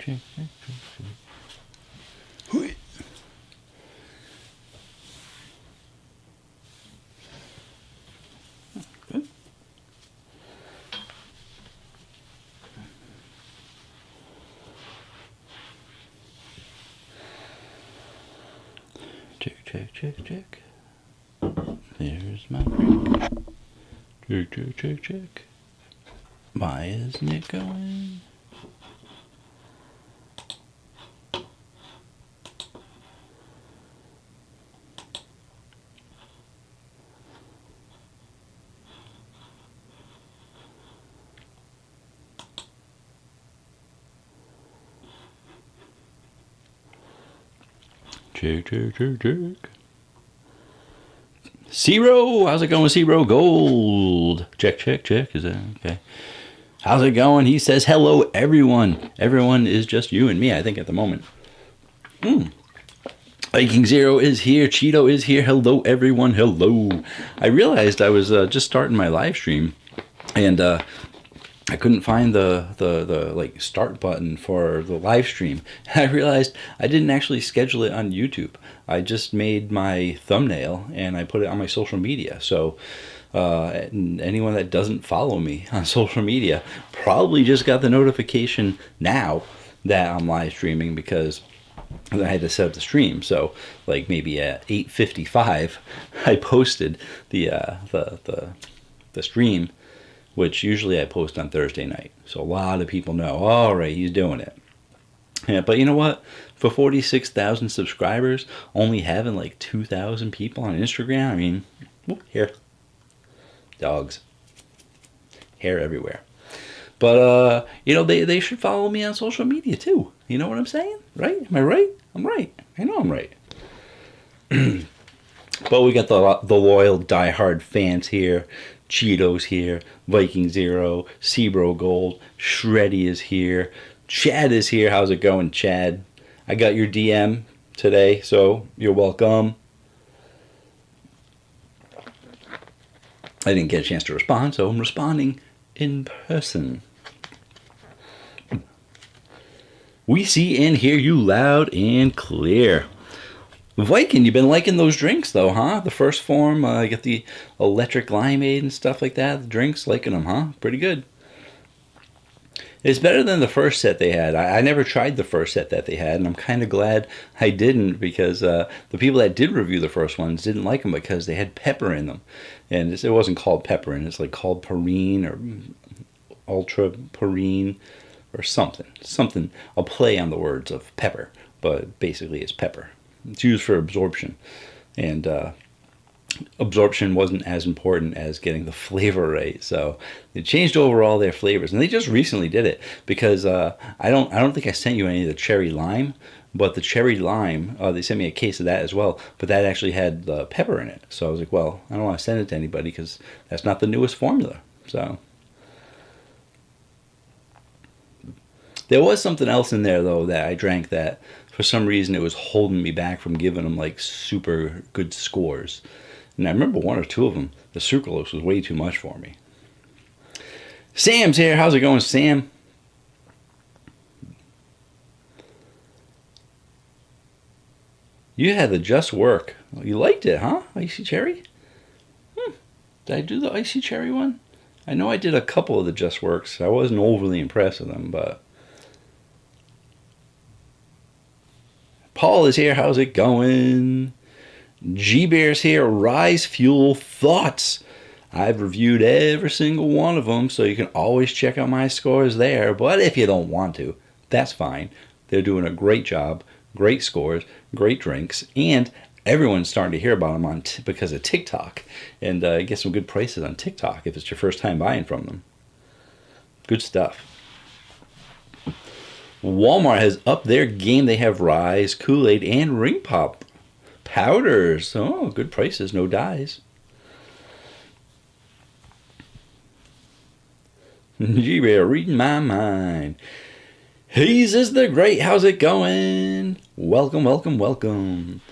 check, check, check. Good. Check, check, check, check. There's my drink. Check, check, check, check. Why isn't it going? Check, check, check, check. Zero, how's it going, Zero Gold? Check, check, check. Is that okay? How's it going? He says, hello, everyone. Everyone is just you and me, I think, at the moment. Viking Zero is here. Cheeto is here. Hello, everyone. Hello. I realized I was just starting my live stream, and I couldn't find the like start button for the live stream. I realized I didn't actually schedule it on YouTube. I just made my thumbnail and I put it on my social media. So anyone that doesn't follow me on social media probably just got the notification now that I'm live streaming, because I had to set up the stream. So like maybe at 8:55 I posted the stream, which usually I post on Thursday night. So a lot of people know, all right, he's doing it. Yeah, but you know what? For 46,000 subscribers, only having like 2,000 people on Instagram, I mean, here, dogs, hair everywhere. But, you know, they should follow me on social media too. You know what I'm saying? Right? Am I right? I'm right. I know I'm right. But we got the loyal diehard fans here. Cheeto's here, Viking Zero, Sebro Gold, Shreddy is here, Chad is here. How's it going, Chad? I got your DM today, so you're welcome. I didn't get a chance to respond, so I'm responding in person. We see and hear you loud and clear. Viking, you've been liking those drinks though, huh? The first form, you get the electric limeade and stuff like that. The drinks, liking them, huh? Pretty good. It's better than the first set they had. I never tried the first set that they had, and I'm kind of glad I didn't, because the people that did review the first ones didn't like them because they had pepper in them. And it wasn't called pepperin', it's like called Perine or Ultra Perine or something. Something, a play on the words of pepper, but basically it's pepper. It's used for absorption, and absorption wasn't as important as getting the flavor right. So they changed over all their flavors, and they just recently did it, because I don't think I sent you any of the cherry lime, but the cherry lime, they sent me a case of that as well, but that actually had pepper in it. So I was like, well, I don't want to send it to anybody because that's not the newest formula. So there was something else in there though that I drank that for some reason it was holding me back from giving them like super good scores. And I remember one or two of them, the sucralose was way too much for me. Sam's here. How's it going, Sam? You had the Just Work. You liked it, huh? Icy Cherry? Did I do the Icy Cherry one? I know I did a couple of the Just Works. I wasn't overly impressed with them, but... Paul is here. How's it going? G-Bear's here. Rise Fuel Thoughts. I've reviewed every single one of them, so you can always check out my scores there. But if you don't want to, that's fine. They're doing a great job, great scores, great drinks, and everyone's starting to hear about them on because of TikTok. And get some good prices on TikTok if it's your first time buying from them. Good stuff. Walmart has upped their game. They have Rise, Kool-Aid, and Ring Pop powders. Oh, good prices, no dyes. G-Bear reading my mind. Hayes is the Great. How's it going? Welcome, welcome, welcome.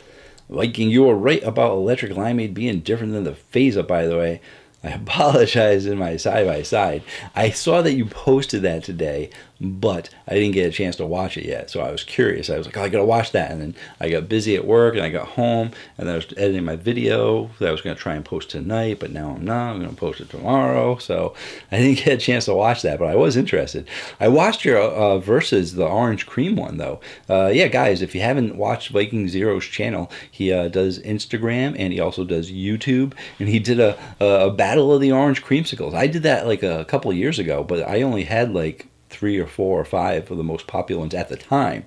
Viking, you were right about electric limeade being different than the phase-up, by the way. I apologize in my side-by-side. I saw that you posted that today, but I didn't get a chance to watch it yet. So I was curious. I was like, oh, I got to watch that. And then I got busy at work and I got home and then I was editing my video that I was going to try and post tonight, but now I'm not. I'm going to post it tomorrow. So I didn't get a chance to watch that, but I was interested. I watched your versus the orange cream one, though. Yeah, guys, if you haven't watched Viking Zero's channel, he does Instagram and he also does YouTube. And he did a battle of the orange creamsicles. I did that like a couple of years ago, but I only had like 3 or 4 or 5 of the most popular ones at the time.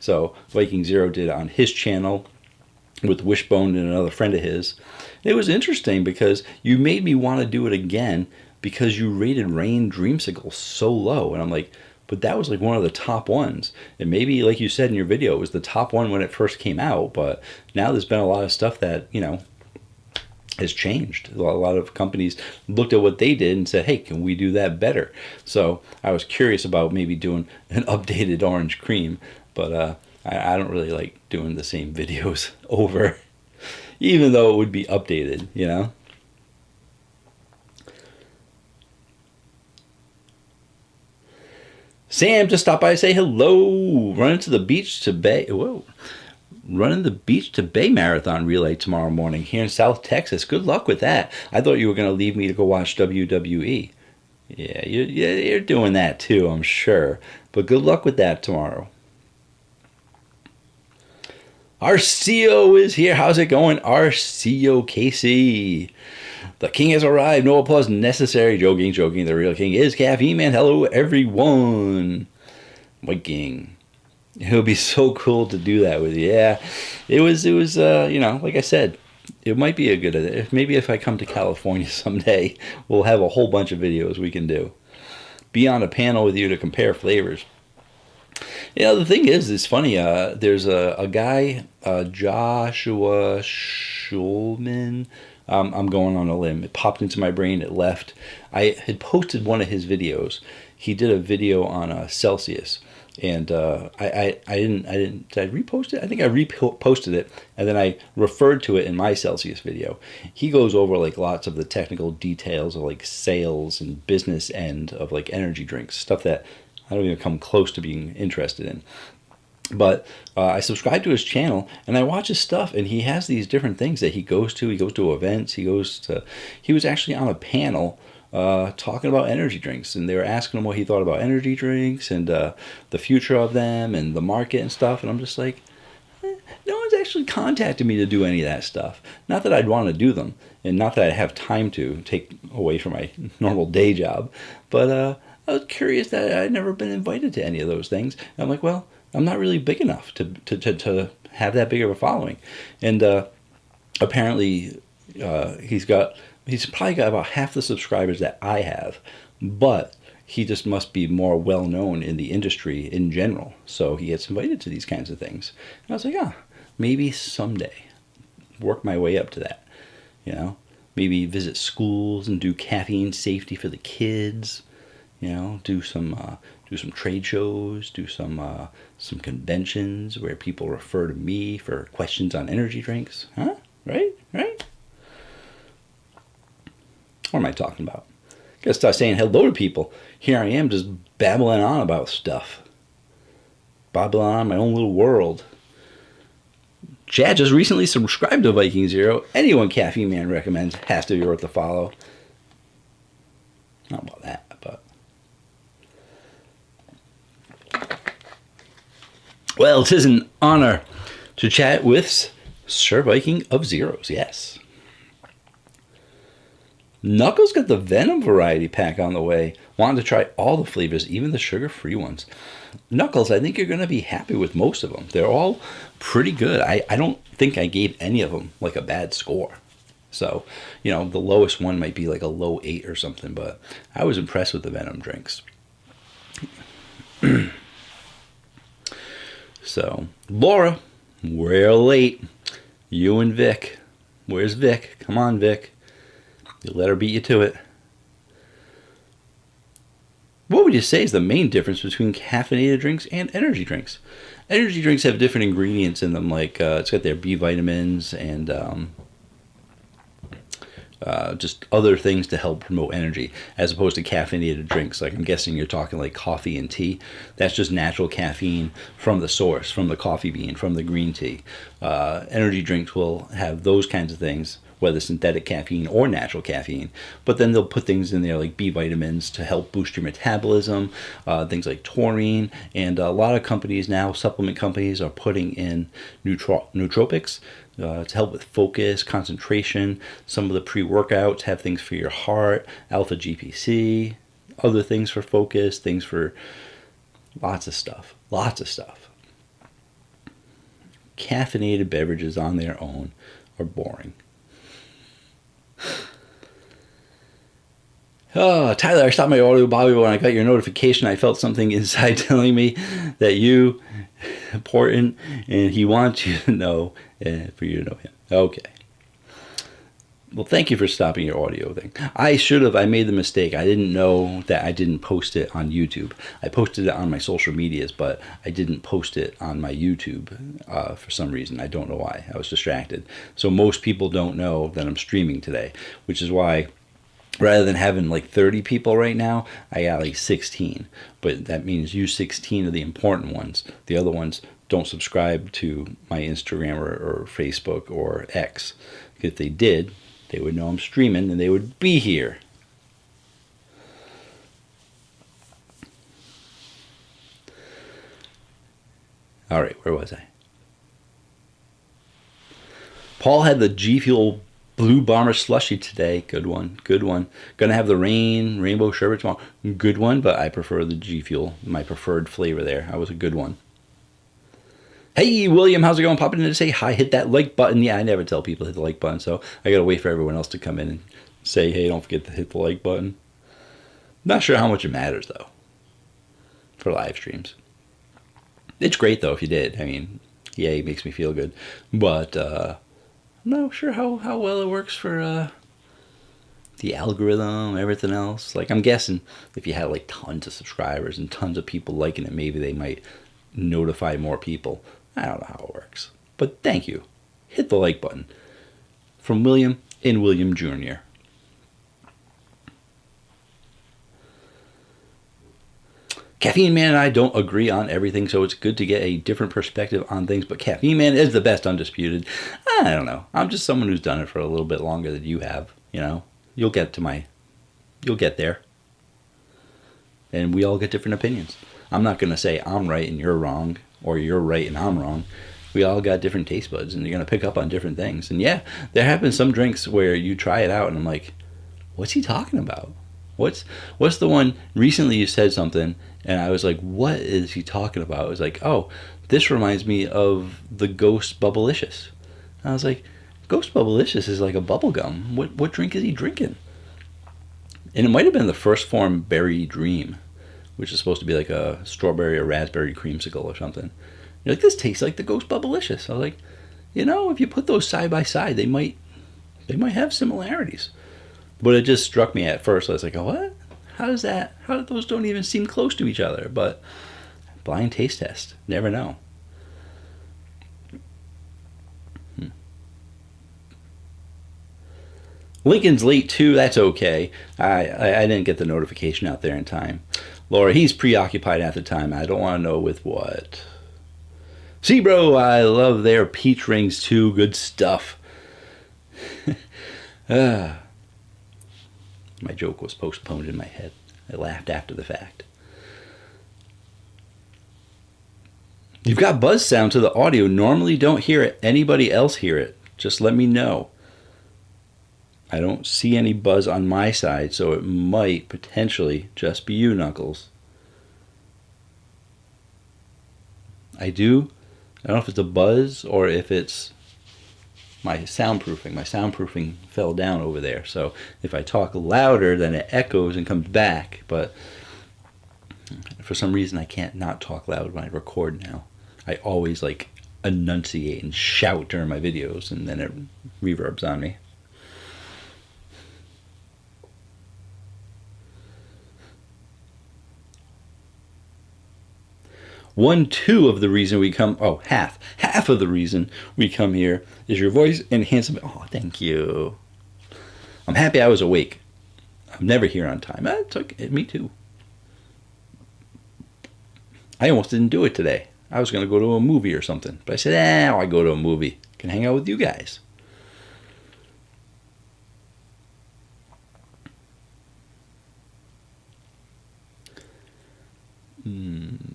So Viking Zero did it on his channel with Wishbone and another friend of his. It was interesting because you made me want to do it again because you rated Rain Dreamsicle so low. And I'm like, but that was like one of the top ones. And maybe, like you said in your video, it was the top one when it first came out. But now there's been a lot of stuff that, you know, has changed. A lot of companies looked at what they did and said, hey, can we do that better? So I was curious about maybe doing an updated orange cream, but I don't really like doing the same videos over, even though it would be updated, you know? Sam just stopped by to say hello. Running to the beach to Bay. Whoa. Running the Beach to Bay Marathon relay tomorrow morning here in South Texas. Good luck with that. I thought you were going to leave me to go watch WWE. Yeah, you're doing that too, I'm sure. But good luck with that tomorrow. Arcio is here. How's it going, Arcio Casey? The king has arrived. No applause necessary. Joking. The real king is Caffeine Man. Hello, everyone. Viking. It would be so cool to do that with you. Yeah, it was. You know, like I said, it might be a good idea. Maybe if I come to California someday, we'll have a whole bunch of videos we can do. Be on a panel with you to compare flavors. You know, the thing is, it's funny. There's a guy, Joshua Schulman. I'm going on a limb. It popped into my brain. It left. I had posted one of his videos. He did a video on Celsius. And I didn't. Did I repost it? I think I reposted it, and then I referred to it in my Celsius video. He goes over like lots of the technical details of like sales and business end of like energy drinks, stuff that I don't even come close to being interested in. But I subscribe to his channel and I watch his stuff, and he has these different things that he goes to. He goes to events. He was actually on a panel talking about energy drinks, and they were asking him what he thought about energy drinks and the future of them and the market and stuff. And I'm just like, no one's actually contacted me to do any of that stuff. Not that I'd want to do them, and not that I have time to take away from my normal day job, but I was curious that I'd never been invited to any of those things. And I'm like, well, I'm not really big enough to have that big of a following. And apparently he's probably got about half the subscribers that I have, but he just must be more well known in the industry in general. So he gets invited to these kinds of things. And I was like, maybe someday work my way up to that. You know, maybe visit schools and do caffeine safety for the kids. You know, do some trade shows, do some conventions where people refer to me for questions on energy drinks. Huh? Right? What am I talking about? Gotta start saying hello to people. Here I am just babbling on about stuff. Babbling on my own little world. Chad just recently subscribed to Viking Zero. Anyone Caffeine Man recommends has to be worth a follow. Not about that, but... Well, it is an honor to chat with Sir Viking of Zeros, yes. Knuckles got the Venom variety pack on the way. Wanted to try all the flavors, even the sugar-free ones. Knuckles, I think you're going to be happy with most of them. They're all pretty good. I don't think I gave any of them like a bad score. So, you know, the lowest one might be like a low 8 or something, but I was impressed with the Venom drinks. So, Laura, we're late. You and Vic. Where's Vic? Come on, Vic. You let her beat you to it. What would you say is the main difference between caffeinated drinks and energy drinks? Energy drinks have different ingredients in them, like it's got their B vitamins and just other things to help promote energy, as opposed to caffeinated drinks. Like, I'm guessing you're talking like coffee and tea. That's just natural caffeine from the source, from the coffee bean, from the green tea. Energy drinks will have those kinds of things, whether synthetic caffeine or natural caffeine. But then they'll put things in there like B vitamins to help boost your metabolism, things like taurine. And a lot of companies now, supplement companies, are putting in nootropics to help with focus, concentration. Some of the pre-workouts have things for your heart, alpha GPC, other things for focus, things for lots of stuff. Lots of stuff. Caffeinated beverages on their own are boring. Oh, Tyler, I stopped my audio Bobby when I got your notification. I felt something inside telling me that you important and he wants you to know, for you to know him. Okay. Well, thank you for stopping your audio thing. I made the mistake. I didn't know that I didn't post it on YouTube. I posted it on my social medias, but I didn't post it on my YouTube for some reason. I don't know why. I was distracted. So most people don't know that I'm streaming today, which is why rather than having like 30 people right now, I got like 16. But that means you 16 are the important ones. The other ones don't subscribe to my Instagram or Facebook or X. If they did, they would know I'm streaming and they would be here. All right, where was I? Paul had the G Fuel Blue Bomber Slushy today. Good one, good one. Gonna have the Rainbow Sherbet tomorrow. Good one, but I prefer the G Fuel, my preferred flavor there. That was a good one. Hey, William, how's it going? Popping in to say hi. Hit that like button. Yeah, I never tell people to hit the like button, so I got to wait for everyone else to come in and say, hey, don't forget to hit the like button. Not sure how much it matters, though, for live streams. It's great, though, if you did. I mean, yay, it makes me feel good. But I'm not sure how well it works for the algorithm, everything else. Like, I'm guessing if you had, like, tons of subscribers and tons of people liking it, maybe they might notify more people. I don't know how it works. But thank you. Hit the like button. From William and William Jr. Caffeine Man and I don't agree on everything, so it's good to get a different perspective on things. But Caffeine Man is the best, undisputed. I don't know. I'm just someone who's done it for a little bit longer than you have. You know, you'll get there. And we all get different opinions. I'm not going to say I'm right and you're wrong, or you're right and I'm wrong. We all got different taste buds, and you're going to pick up on different things. And yeah, there have been some drinks where you try it out, and I'm like, what's he talking about? What's the one recently you said something, and I was like, what is he talking about? It was like, oh, this reminds me of the Ghost Bubblicious. And I was like, Ghost Bubblicious is like a bubble gum. What drink is he drinking? And it might have been the First Form Berry Dream, which is supposed to be like a strawberry or raspberry creamsicle or something. You're like, this tastes like the Ghost Bubblicious. I was like, you know, if you put those side by side, they might have similarities. But it just struck me at first. I was like, oh, what? How does that? How those don't even seem close to each other? But blind taste test. Never know. Lincoln's late too. That's okay. I didn't get the notification out there in time. Laura, he's preoccupied at the time. I don't want to know with what. See, bro, I love their peach rings too. Good stuff. My joke was postponed in my head. I laughed after the fact. You've got buzz sound to the audio. Normally don't hear it. Anybody else hear it? Just let me know. I don't see any buzz on my side, so it might potentially just be you, Knuckles. I don't know if it's a buzz or if it's my soundproofing. My soundproofing fell down over there, so if I talk louder, then it echoes and comes back, but for some reason I can't not talk loud when I record now. I always like enunciate and shout during my videos, and then it reverbs on me. 1/2 of the reason we come, half of the reason we come here is your voice and handsome. Oh, thank you. I'm happy I was awake. I'm never here on time. Me too. I almost didn't do it today. I was going to go to a movie or something. But I said, I'll go to a movie. Can hang out with you guys.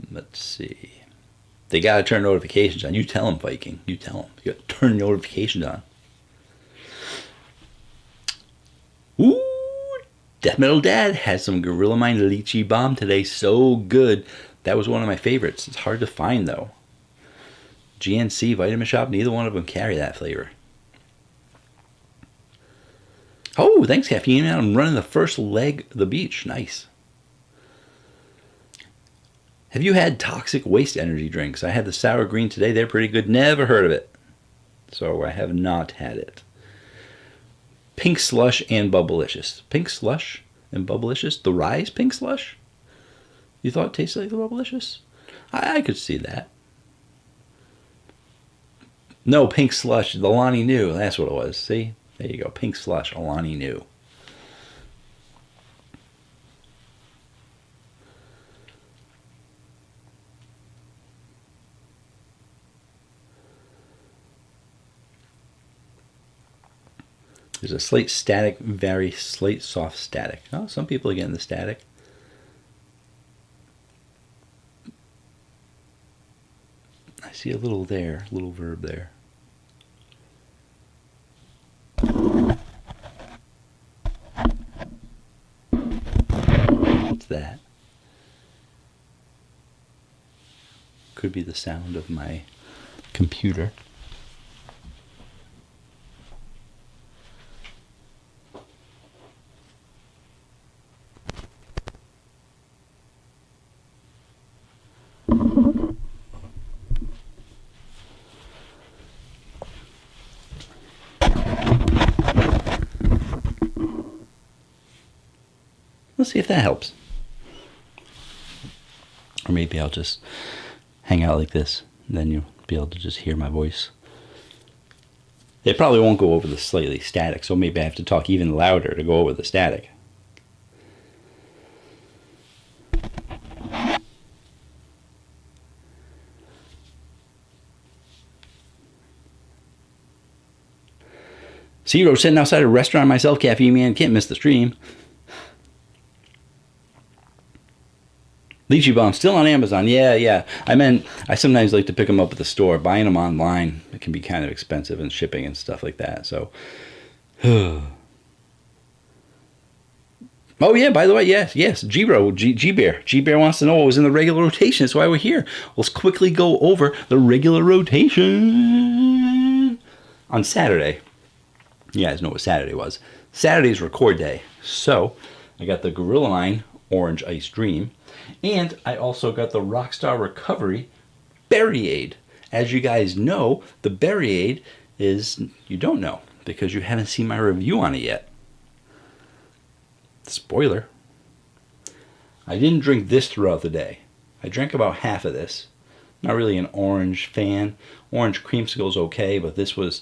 Let's see. They got to turn notifications on. You tell them, Viking. You tell them. You got to turn notifications on. Ooh, Death Metal Dad has some Gorilla Mind Lychee Bomb today. So good. That was one of my favorites. It's hard to find, though. GNC, Vitamin Shop, neither one of them carry that flavor. Oh, thanks, Caffeine. I'm running the first leg of the beach. Nice. Have you had Toxic Waste Energy drinks? I had the sour green today. They're pretty good. Never heard of it. So I have not had it. Pink Slush and Bubblicious. Pink Slush and Bubblicious? The Rise Pink Slush? You thought it tasted like the Bubblicious? I could see that. No, Pink Slush. The Alani New. That's what it was. See? There you go. Pink Slush. Alani New. There's a slight static, very slight soft static. Oh, some people are getting the static. I see a little there, a little verb there. What's that? Could be the sound of my computer. Let's see if that helps. Or maybe I'll just hang out like this, and then you'll be able to just hear my voice. It probably won't go over the slightly static, so maybe I have to talk even louder to go over the static. Zero sitting outside a restaurant myself, Caffeine Man. Can't miss the stream. Lychee Bomb still on Amazon. Yeah. I sometimes like to pick them up at the store. Buying them online, it can be kind of expensive and shipping and stuff like that. So, oh yeah. By the way, yes. G-Bear wants to know what was in the regular rotation. That's why we're here. Let's quickly go over the regular rotation on Saturday. You guys know what Saturday was. Saturday's record day. So I got the Gorilla Line Orange Ice Dream. And I also got the Rockstar Recovery Berry Aid. As you guys know, the Berry Aid is, you don't know, because you haven't seen my review on it yet. Spoiler. I didn't drink this throughout the day. I drank about half of this. Not really an orange fan. Orange creamsicle is okay, but this was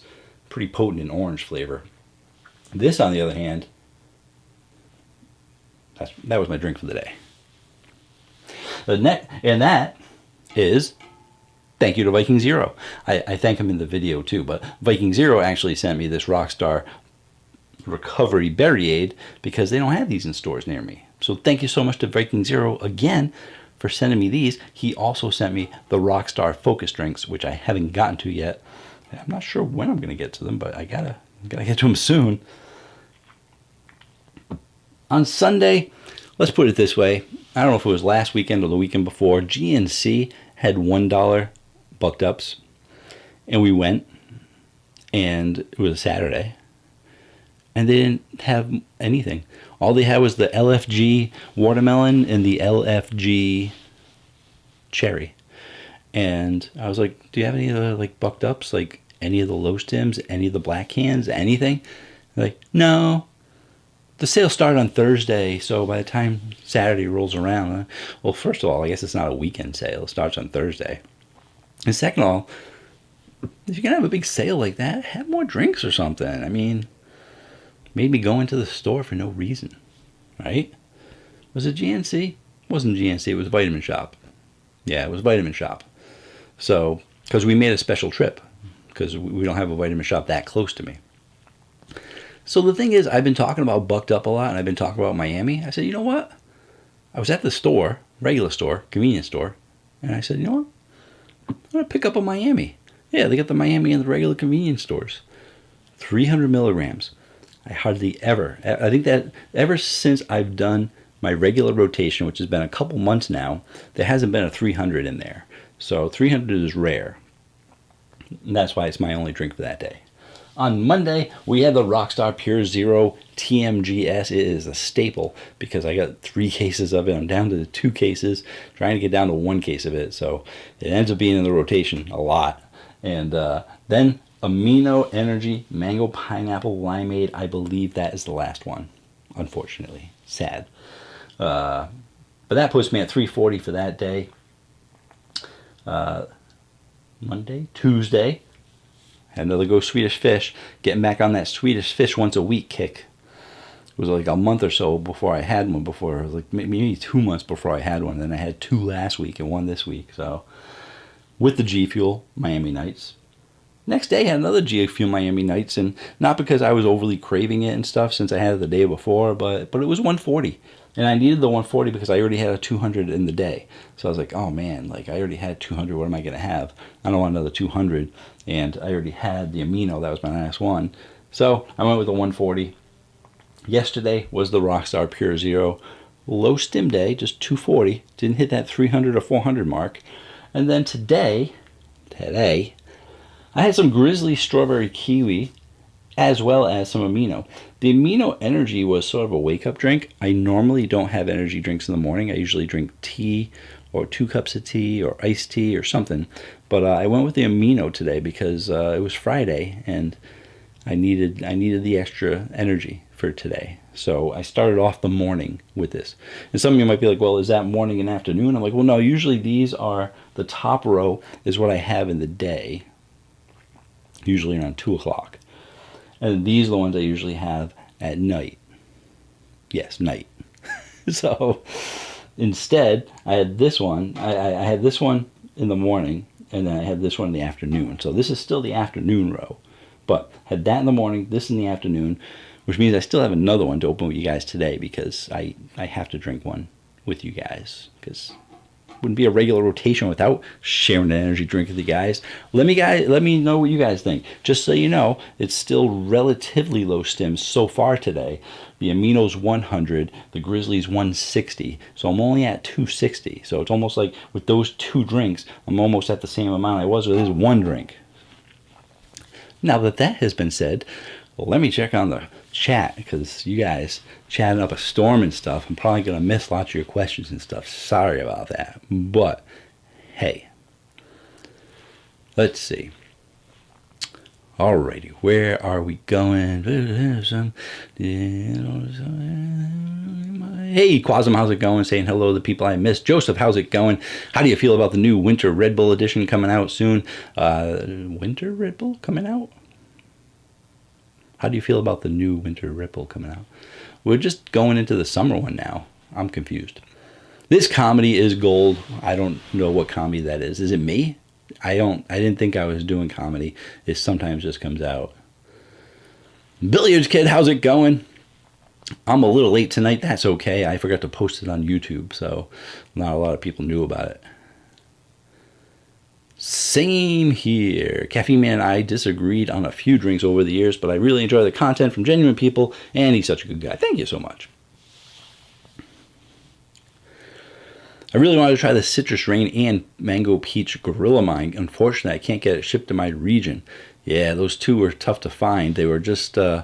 pretty potent in orange flavor. This, on the other hand, that was my drink for the day. And that is thank you to Viking Zero. I thank him in the video too, but Viking Zero actually sent me this Rockstar Recovery Berry Aid because they don't have these in stores near me. So thank you so much to Viking Zero again for sending me these. He also sent me the Rockstar Focus Drinks, which I haven't gotten to yet. I'm not sure when I'm going to get to them, but I gotta get to them soon. On Sunday, let's put it this way. I don't know if it was last weekend or the weekend before. GNC had $1 bucked ups, and we went, and it was a Saturday, and they didn't have anything. All they had was the LFG watermelon and the LFG cherry. And I was like, do you have any of the bucked ups, like any of the low stims, any of the black cans, anything? They're like, no. The sale started on Thursday, so by the time Saturday rolls around, well, first of all, I guess it's not a weekend sale. It starts on Thursday. And second of all, if you're going to have a big sale like that, have more drinks or something. I mean, made me go into the store for no reason, right? Was it GNC? It wasn't GNC, it was Vitamin Shop. Yeah, it was Vitamin Shop. So, because we made a special trip, because we don't have a Vitamin Shop that close to me. So the thing is, I've been talking about Bucked Up a lot, and I've been talking about Miami. I said, you know what? I was at the store, regular store, convenience store, and I said, you know what? I'm going to pick up a Miami. Yeah, they got the Miami in the regular convenience stores. 300 milligrams. I hardly ever, I think that ever since I've done my regular rotation, which has been a couple months now, there hasn't been a 300 in there. So 300 is rare. And that's why it's my only drink for that day. On Monday, we had the Rockstar Pure Zero TMGS. It is a staple because I got 3 cases of it. I'm down to 2 cases, trying to get down to 1 case of it. So it ends up being in the rotation a lot. And then Amino Energy Mango Pineapple Limeade. I believe that is the last one, unfortunately. Sad. But that puts me at 340 for that day. Monday, Tuesday. Had another go Swedish Fish, getting back on that Swedish Fish once a week kick. It was like a month or so before I had one before, like maybe 2 months before I had one. Then I had 2 last week and 1 this week. So with the G Fuel Miami Nights. Next day I had another G Fuel Miami Nights, and not because I was overly craving it and stuff since I had it the day before, but it was 140. And I needed the 140 because I already had a 200 in the day. So I was like, oh man, like I already had 200. What am I going to have? I don't want another 200. And I already had the amino. That was my last one. So I went with the 140. Yesterday was the Rockstar Pure Zero. Low stim day, just 240. Didn't hit that 300 or 400 mark. And then today, I had some Grizzly Strawberry Kiwi as well as some amino. The amino energy was sort of a wake-up drink. I normally don't have energy drinks in the morning. I usually drink tea or 2 cups of tea or iced tea or something. But I went with the amino today because it was Friday and I needed the extra energy for today. So I started off the morning with this. And some of you might be like, well, is that morning and afternoon? I'm like, well, no, usually these are, the top row is what I have in the day, usually around 2 o'clock. And these are the ones I usually have at night. Yes, night. So instead, I had this one. I had this one in the morning, and then I had this one in the afternoon. So this is still the afternoon row. But had that in the morning, this in the afternoon, which means I still have another one to open with you guys today because I have to drink one with you guys because wouldn't be a regular rotation without sharing an energy drink with you guys. Let me know what you guys think. Just so you know, it's still relatively low stim so far today. The amino's 100, the Grizzly's 160. So I'm only at 260. So it's almost like with those 2 drinks, I'm almost at the same amount I was with this 1 drink. Now that has been said, well, let me check on the chat because you guys chatting up a storm and stuff. I'm probably going to miss lots of your questions and stuff. Sorry about that. But, hey, let's see. Alrighty, where are we going? Hey, Quasm, how's it going? Saying hello to the people I missed. Joseph, how's it going? How do you feel about the new Winter Red Bull edition coming out soon? Winter Red Bull coming out? How do you feel about the new Winter Red Bull coming out? We're just going into the summer one now. I'm confused. This comedy is gold. I don't know what comedy that is. Is it me? I didn't think I was doing comedy. It sometimes just comes out. Billiards Kid, how's it going? I'm a little late tonight. That's okay. I forgot to post it on YouTube, so not a lot of people knew about it. Same here. Caffeine Man and I disagreed on a few drinks over the years, but I really enjoy the content from genuine people, and he's such a good guy. Thank you so much. I really wanted to try the Citrus Rain and Mango Peach Gorilla Mine. Unfortunately, I can't get it shipped to my region. Yeah, those 2 were tough to find. They were just, they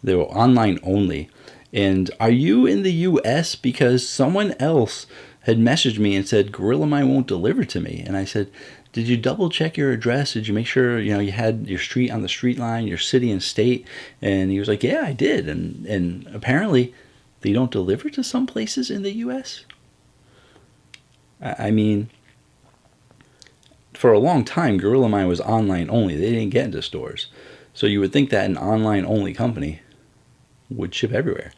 were online only. And are you in the U.S.? Because someone else had messaged me and said, Gorilla Mine won't deliver to me. And I said, did you double check your address? Did you make sure, you had your street on the street line, your city and state? And he was like, yeah, I did. And apparently they don't deliver to some places in the U.S. I mean, for a long time, Gorilla Mine was online only. They didn't get into stores. So you would think that an online only company would ship everywhere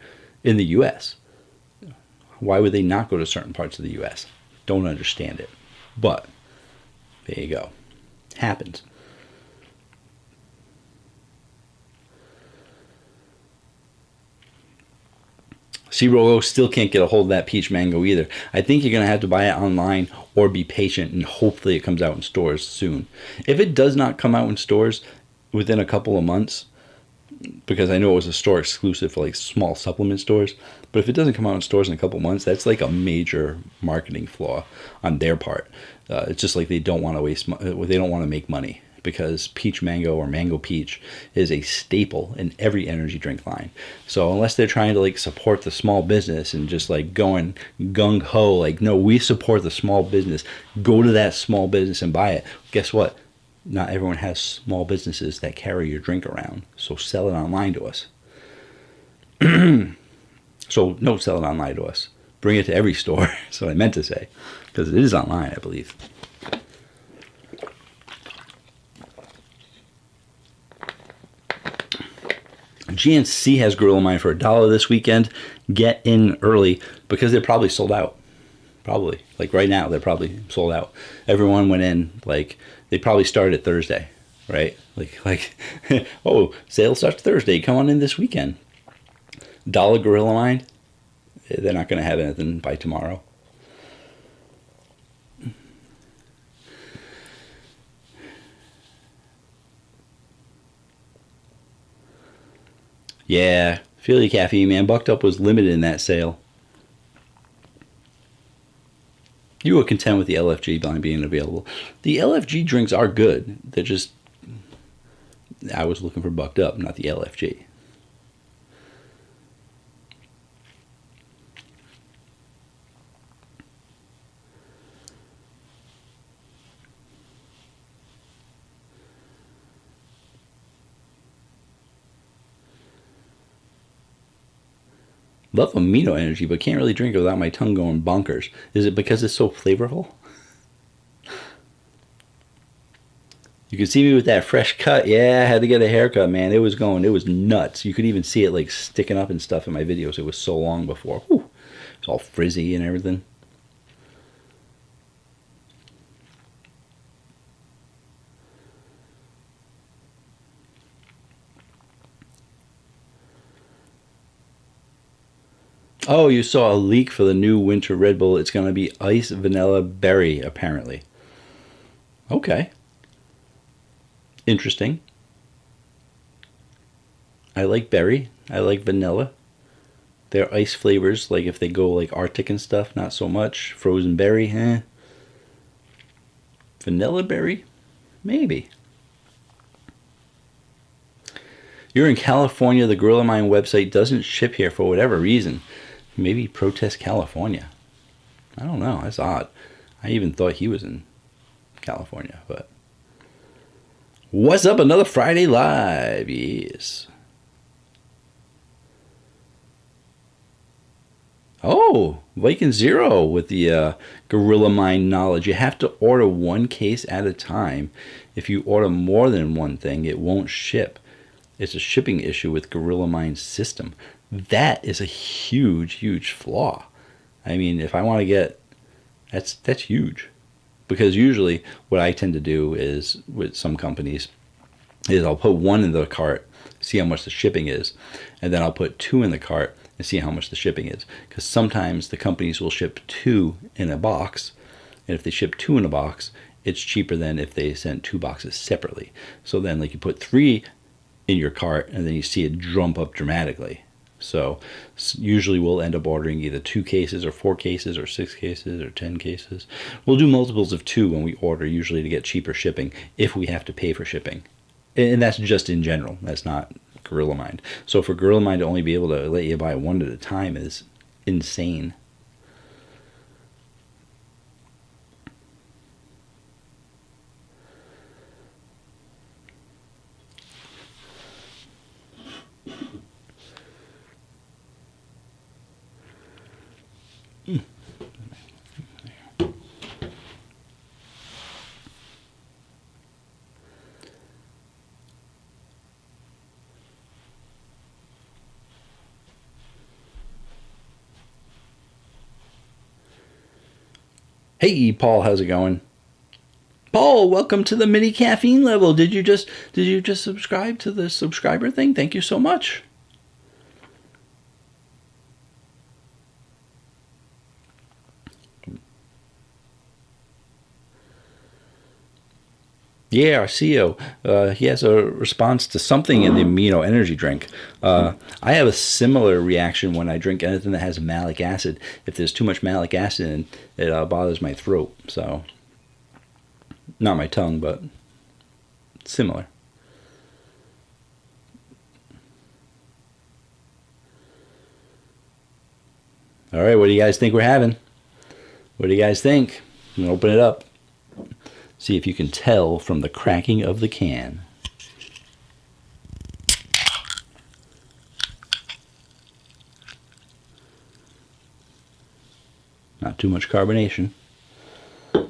in the U.S. Why would they not go to certain parts of the U.S.? Don't understand it. But there you go. Happens. C-Rogo still can't get a hold of that peach mango either. I think you're going to have to buy it online or be patient, and hopefully it comes out in stores soon. If it does not come out in stores within a couple of months, because I know it was a store exclusive for like small supplement stores, but if it doesn't come out in stores in a couple of months, that's like a major marketing flaw on their part. It's just like they don't want to they don't want to make money, because peach mango or mango peach is a staple in every energy drink line. So unless they're trying to like support the small business and just like going gung ho, like, no, we support the small business, go to that small business and buy it. Guess what? Not everyone has small businesses that carry your drink around. So sell it online to us. So no, sell it online to us. Bring it to every store. That's what I meant to say, because it is online, I believe. GNC has Gorilla Mine for $1 this weekend. Get in early, because they're probably sold out. Probably. Like right now, they're probably sold out. Everyone went in, like, they probably started Thursday, right? Like, oh, sale starts Thursday. Come on in this weekend. $1 Gorilla Mine. They're not going to have anything by tomorrow. Yeah, feel you, caffeine, man. Bucked Up was limited in that sale. You were content with the LFG line being available. The LFG drinks are good. They're just, I was looking for Bucked Up, not the LFG. Love amino energy, but can't really drink it without my tongue going bonkers. Is it because it's so flavorful? You can see me with that fresh cut. Yeah, I had to get a haircut, man. It was nuts. You could even see it like sticking up and stuff in my videos. It was so long before. Whew. It's all frizzy and everything. Oh, you saw a leak for the new winter Red Bull. It's going to be ice vanilla berry, apparently. Okay. Interesting. I like berry. I like vanilla. They're ice flavors, like if they go like Arctic and stuff, not so much. Frozen berry, Vanilla berry? Maybe. You're in California. The Gorilla Mine website doesn't ship here for whatever reason. Maybe protest California. I don't know. That's odd. I even thought he was in California, but... What's up? Another Friday Live. Yes. Oh, Viking Zero with the Gorilla Mine knowledge. You have to order one case at a time. If you order more than one thing, it won't ship. It's a shipping issue with Gorilla Mine's system. That is a huge, huge flaw. I mean, if I want to get... That's huge. Because usually what I tend to do is, with some companies, is I'll put one in the cart, see how much the shipping is, and then I'll put two in the cart and see how much the shipping is. Because sometimes the companies will ship two in a box, and if they ship two in a box, it's cheaper than if they sent two boxes separately. So then, like, you put three in your cart, and then you see it jump up dramatically. So usually we'll end up ordering either 2 cases or 4 cases or 6 cases or 10 cases. We'll do multiples of 2 when we order, usually to get cheaper shipping if we have to pay for shipping. And that's just in general. That's not Gorilla Mind. So for Gorilla Mind to only be able to let you buy one at a time is insane. Hey, Paul, how's it going? Paul, welcome to the mini caffeine level. Did you just subscribe to the subscriber thing? Thank you so much. Yeah, Arcio. He has a response to something in the amino energy drink. I have a similar reaction when I drink anything that has malic acid. If there's too much malic acid in it, bothers my throat. So, not my tongue, but similar. All right, what do you guys think we're having? What do you guys think? I'm gonna open it up. See if you can tell from the cracking of the can. Not too much carbonation. The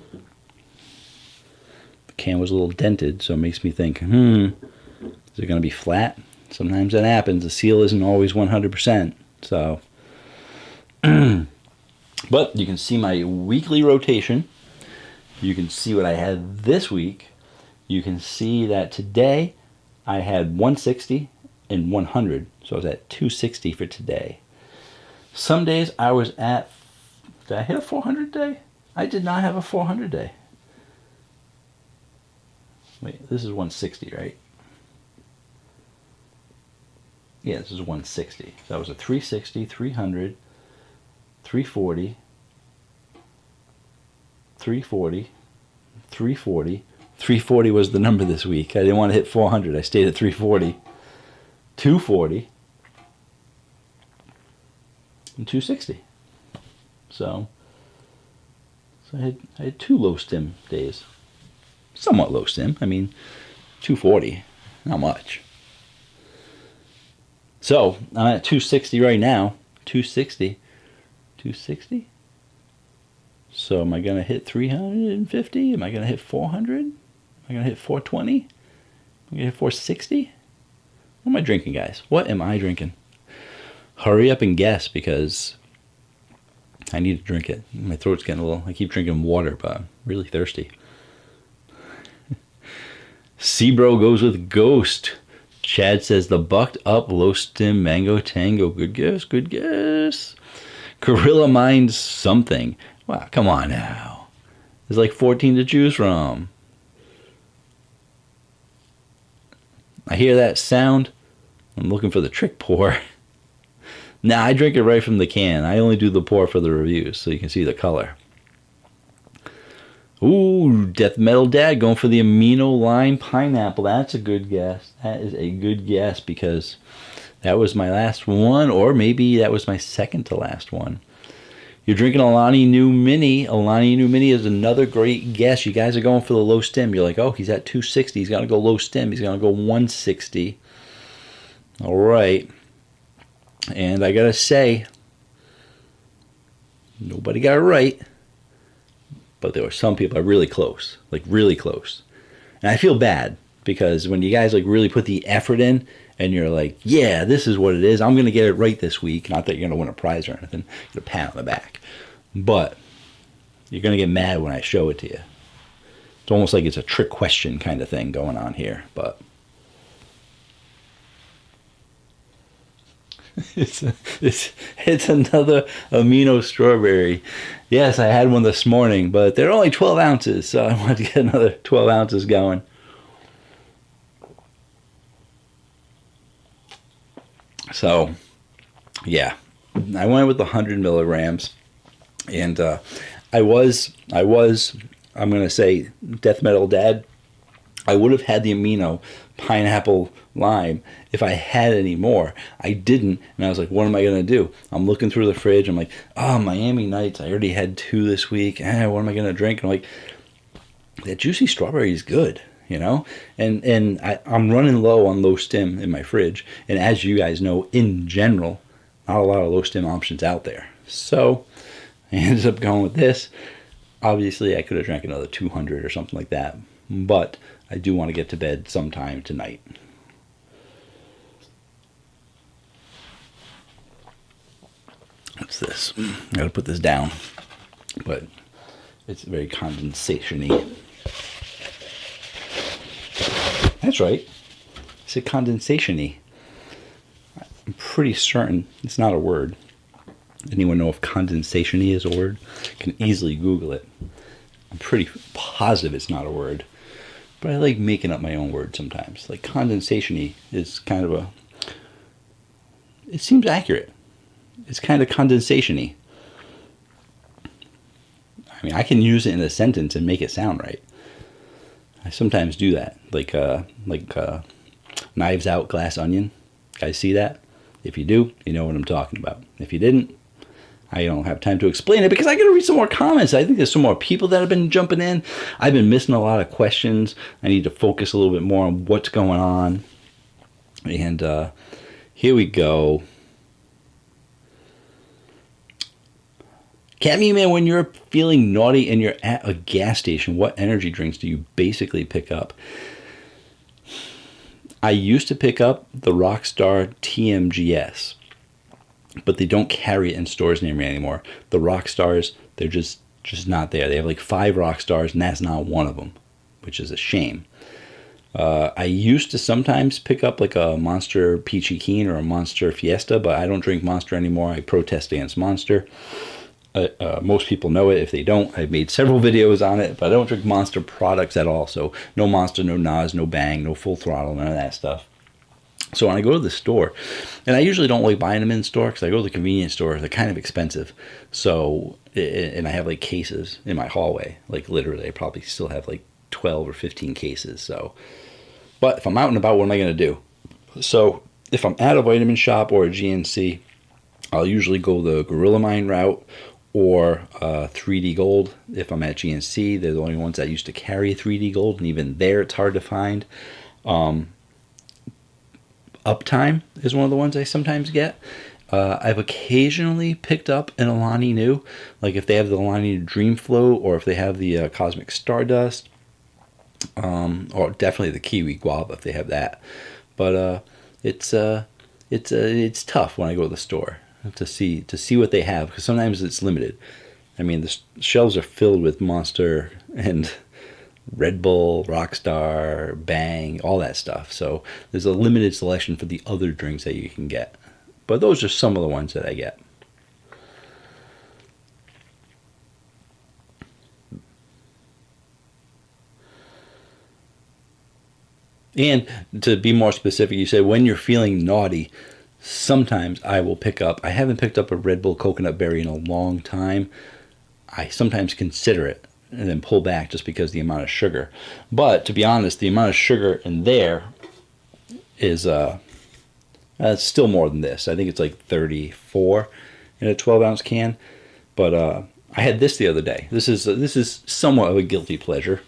can was a little dented, so it makes me think, is it going to be flat? Sometimes that happens. The seal isn't always 100%. So, but you can see my weekly rotation. You can see what I had this week. You can see that today I had 160 and 100. So I was at 260 for today. Some days I was at, did I hit a 400 day? I did not have a 400 day. Wait, this is 160, right? Yeah, this is 160. So that was a 360, 300, 340, 340, 340. 340 was the number this week. I didn't want to hit 400. I stayed at 340, 240, and 260. So I had two low stim days. Somewhat low stim. I mean, 240, not much. So I'm at 260 right now. 260. 260? So am I going to hit 350? Am I going to hit 400? Am I going to hit 420? Am I going to hit 460? What am I drinking, guys? What am I drinking? Hurry up and guess, because I need to drink it. My throat's getting a little... I keep drinking water, but I'm really thirsty. Seabro goes with Ghost. Chad says the bucked up low stim mango tango. Good guess, good guess. Gorilla Minds something. Wow, come on now. There's like 14 to choose from. I hear that sound. I'm looking for the trick pour. Nah, I drink it right from the can. I only do the pour for the reviews so you can see the color. Ooh, Death Metal Dad going for the amino lime pineapple. That's a good guess. That is a good guess, because that was my last one, or maybe that was my second to last one. You're drinking Alani New Mini. Alani New Mini is another great guess. You guys are going for the low stim. You're like, oh, he's at 260. He's going to go low stim. He's going to go 160. All right. And I got to say, nobody got it right. But there were some people are really close, like really close. And I feel bad, because when you guys like really put the effort in and you're like, yeah, this is what it is. I'm going to get it right this week. Not that you're going to win a prize or anything. Get a pat on the back. But you're going to get mad when I show it to you. It's almost like it's a trick question kind of thing going on here. But it's another amino strawberry. Yes, I had one this morning, but they're only 12 ounces, so I wanted to get another 12 ounces going. So, yeah, I went with 100 milligrams, and I'm going to say, Death Metal Dad, I would have had the amino pineapple lime if I had any more. I didn't, and I was like, what am I going to do? I'm looking through the fridge. I'm like, oh, Miami Nights. I already had 2 this week. What am I going to drink? And I'm like, that juicy strawberry is good, you know? And I'm running low on low stim in my fridge. And as you guys know, in general, not a lot of low stim options out there. So I ended up going with this. Obviously, I could have drank another 200 or something like that. But I do want to get to bed sometime tonight. What's this? I gotta put this down. But It's very condensation-y. That's right. It's a condensation-y. I'm pretty certain it's not a word. Anyone know if condensation-y is a word? You can easily Google it. I'm pretty positive it's not a word. But I like making up my own words sometimes. Like condensation-y is kind of a... It seems accurate. It's kind of condensation-y. I mean, I can use it in a sentence and make it sound right. I sometimes do that. Like Knives Out, Glass Onion. Guys see that? If you do, you know what I'm talking about. If you didn't, I don't have time to explain it because I got to read some more comments. I think there's some more people that have been jumping in. I've been missing a lot of questions. I need to focus a little bit more on what's going on. And here we go. Cammy Man, when you're feeling naughty and you're at a gas station, what energy drinks do you basically pick up? I used to pick up the Rockstar TMGS, but they don't carry it in stores near me anymore. The Rockstars, they're just not there. They have like 5 Rockstars, and that's not one of them, which is a shame. I used to sometimes pick up like a Monster Peachy Keen or a Monster Fiesta, but I don't drink Monster anymore. I protest against Monster. Most people know it. If they don't, I've made several videos on it, but I don't drink Monster products at all. So no Monster, no Nas, no Bang, no Full Throttle, none of that stuff. So when I go to the store, and I usually don't like buying them in store because I go to the convenience store, they're kind of expensive. So, and I have like cases in my hallway, like literally I probably still have like 12 or 15 cases. So, but if I'm out and about, what am I going to do? So if I'm at a vitamin shop or a GNC, I'll usually go the Gorilla Mine route or 3D Gold. If I'm at GNC, they're the only ones that used to carry 3D Gold, and even there it's hard to find. Uptime is one of the ones I sometimes get. I've occasionally picked up an Alani Nu, like if they have the Alani Nu Dream Flow or if they have the Cosmic Stardust, or definitely the Kiwi Guava if they have that. But it's tough when I go to the store to see what they have, because sometimes it's limited. I mean, the shelves are filled with Monster and Red Bull, Rockstar, Bang, all that stuff. So there's a limited selection for the other drinks that you can get. But those are some of the ones that I get. And to be more specific, you said when you're feeling naughty, sometimes I will pick up, I haven't picked up a Red Bull Coconut Berry in a long time. I sometimes consider it and then pull back just because of the amount of sugar. But to be honest, the amount of sugar in there is it's still more than this. I think it's like 34 in a 12-ounce can. But I had this the other day. This is somewhat of a guilty pleasure.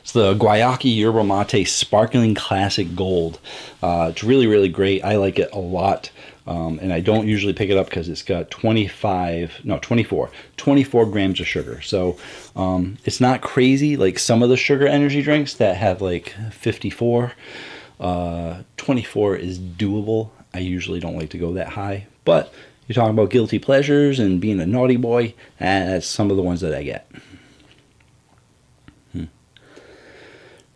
It's the Guayaki Yerba Mate Sparkling Classic Gold. It's really, really great. I like it a lot. And I don't usually pick it up because it's got 24 grams of sugar. So it's not crazy like some of the sugar energy drinks that have like 54. 24 is doable. I usually don't like to go that high. But you're talking about guilty pleasures and being a naughty boy, that's some of the ones that I get.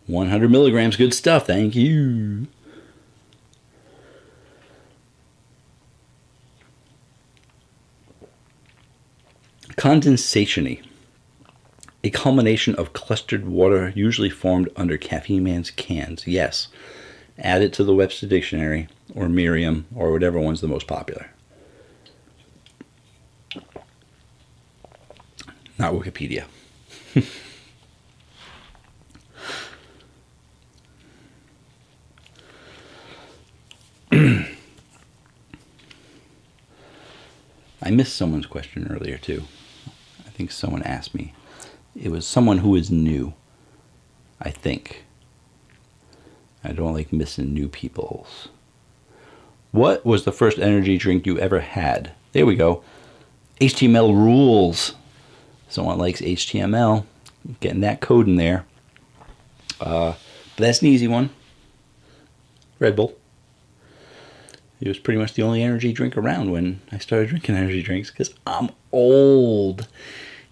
100 milligrams, good stuff. Thank you. Condensation-y. A culmination of clustered water usually formed under Caffeine Man's cans. Yes. Add it to the Webster Dictionary or Merriam or whatever one's the most popular. Not Wikipedia. I missed someone's question earlier too. I think someone asked me. It was someone who is new, I think. I don't like missing new people's. What was the first energy drink you ever had? There we go. HTML rules. Someone likes HTML. Getting that code in there. But that's an easy one. Red Bull. It was pretty much the only energy drink around when I started drinking energy drinks because I'm old.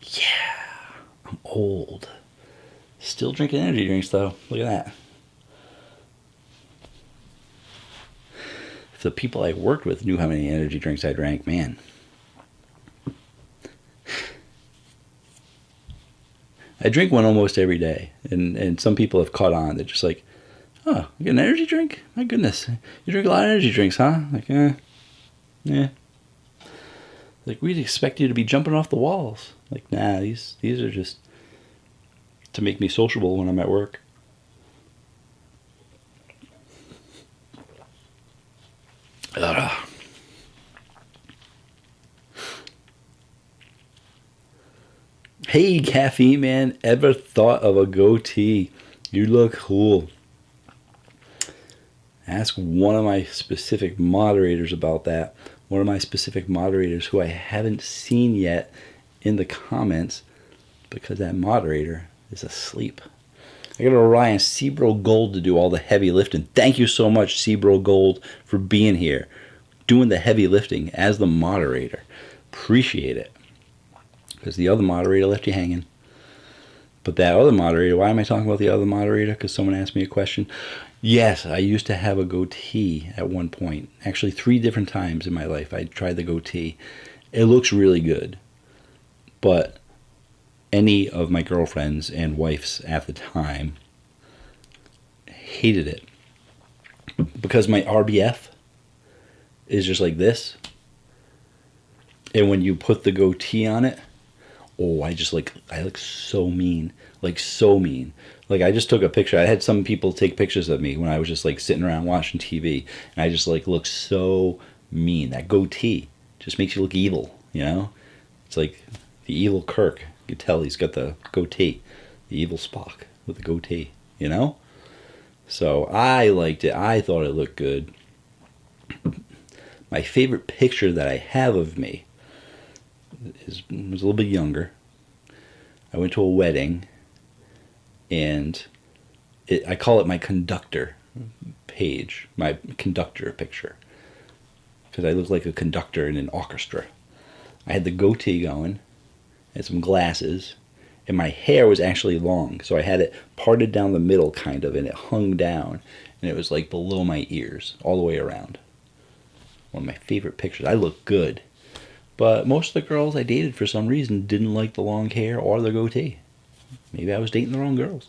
Yeah, I'm old. Still drinking energy drinks though. Look at that. If the people I worked with knew how many energy drinks I drank, man. I drink one almost every day, and some people have caught on. They're just like, oh, you get an energy drink? My goodness. You drink a lot of energy drinks, huh? Like, yeah. Like, we'd expect you to be jumping off the walls. Like, nah, these are just to make me sociable when I'm at work. Ugh. Hey, Caffeine Man, ever thought of a goatee? You look cool. Ask one of my specific moderators about that. One of my specific moderators who I haven't seen yet in the comments because that moderator is asleep. I got to rely on Sebro Gold to do all the heavy lifting. Thank you so much, Sebro Gold, for being here, doing the heavy lifting as the moderator. Appreciate it. Because the other moderator left you hanging. But that other moderator, why am I talking about the other moderator? Because someone asked me a question. Yes, I used to have a goatee at one point. Actually, 3 different times in my life I tried the goatee. It looks really good. But any of my girlfriends and wives at the time hated it. Because my RBF is just like this. And when you put the goatee on it, oh, I look so mean. Like, so mean. Like, I just took a picture. I had some people take pictures of me when I was just, like, sitting around watching TV. And I just, like, look so mean. That goatee just makes you look evil, you know? It's like the evil Kirk. You can tell he's got the goatee. The evil Spock with the goatee, you know? So I liked it. I thought it looked good. My favorite picture that I have of me was a little bit younger. I went to a wedding, and I call it my conductor page, my conductor picture, because I look like a conductor in an orchestra. I had the goatee going, I had some glasses, and my hair was actually long, so I had it parted down the middle kind of, and it hung down, and it was like below my ears all the way around. One of my favorite pictures. I look good. But most of the girls I dated for some reason didn't like the long hair or the goatee. Maybe I was dating the wrong girls.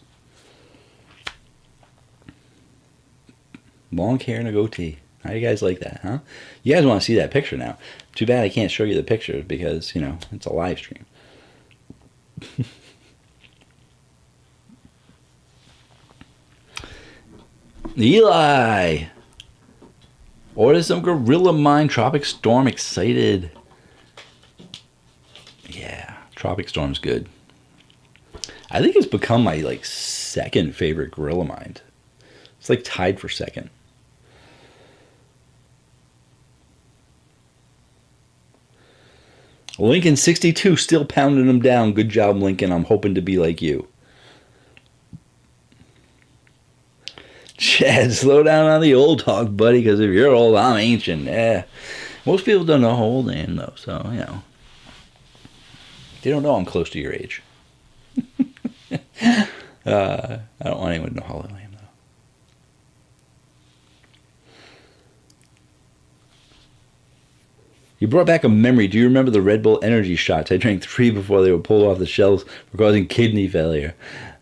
Long hair and a goatee. How do you guys like that, huh? You guys want to see that picture now. Too bad I can't show you the picture because, you know, it's a live stream. Eli! Order some Gorilla Mine Tropic Storm. Excited. Yeah, Tropic Storm's good. I think it's become my like second favorite Gorilla Mine. It's like tied for second. Lincoln 62 still pounding them down. Good job, Lincoln. I'm hoping to be like you. Chad, slow down on the old talk, buddy, because if you're old, I'm ancient. Yeah. Most people don't know how old I am, though, so, you know. They don't know I'm close to your age. I don't want anyone to know how old I am, though. You brought back a memory. Do you remember the Red Bull energy shots? I drank 3 before they were pulled off the shelves for causing kidney failure.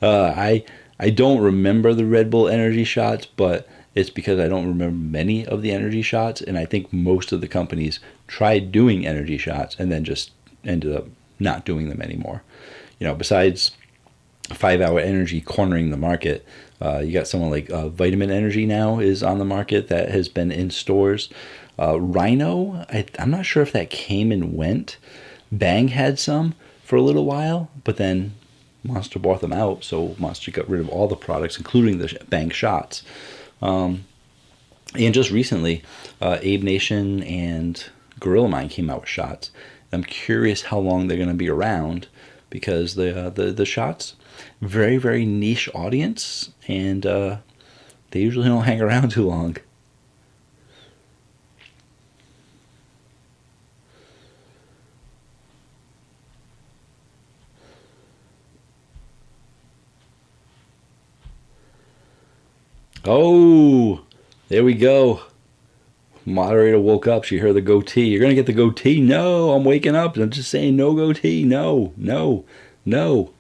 I don't remember the Red Bull energy shots, but it's because I don't remember many of the energy shots, and I think most of the companies tried doing energy shots and then just ended up not doing them anymore. You know, besides 5 Hour Energy cornering the market, you got someone like Vitamin Energy now is on the market that has been in stores. Rhino, I'm not sure if that came and went. Bang had some for a little while, but then Monster bought them out, so Monster got rid of all the products, including the Bang shots. And just recently, Abe Nation and Gorilla Mine came out with shots. I'm curious how long they're going to be around, because the shots, very, very niche audience, and they usually don't hang around too long. Oh, there we go. Moderator woke up. She heard the goatee. You're going to get the goatee? No, I'm waking up. I'm just saying no goatee. No, no, no.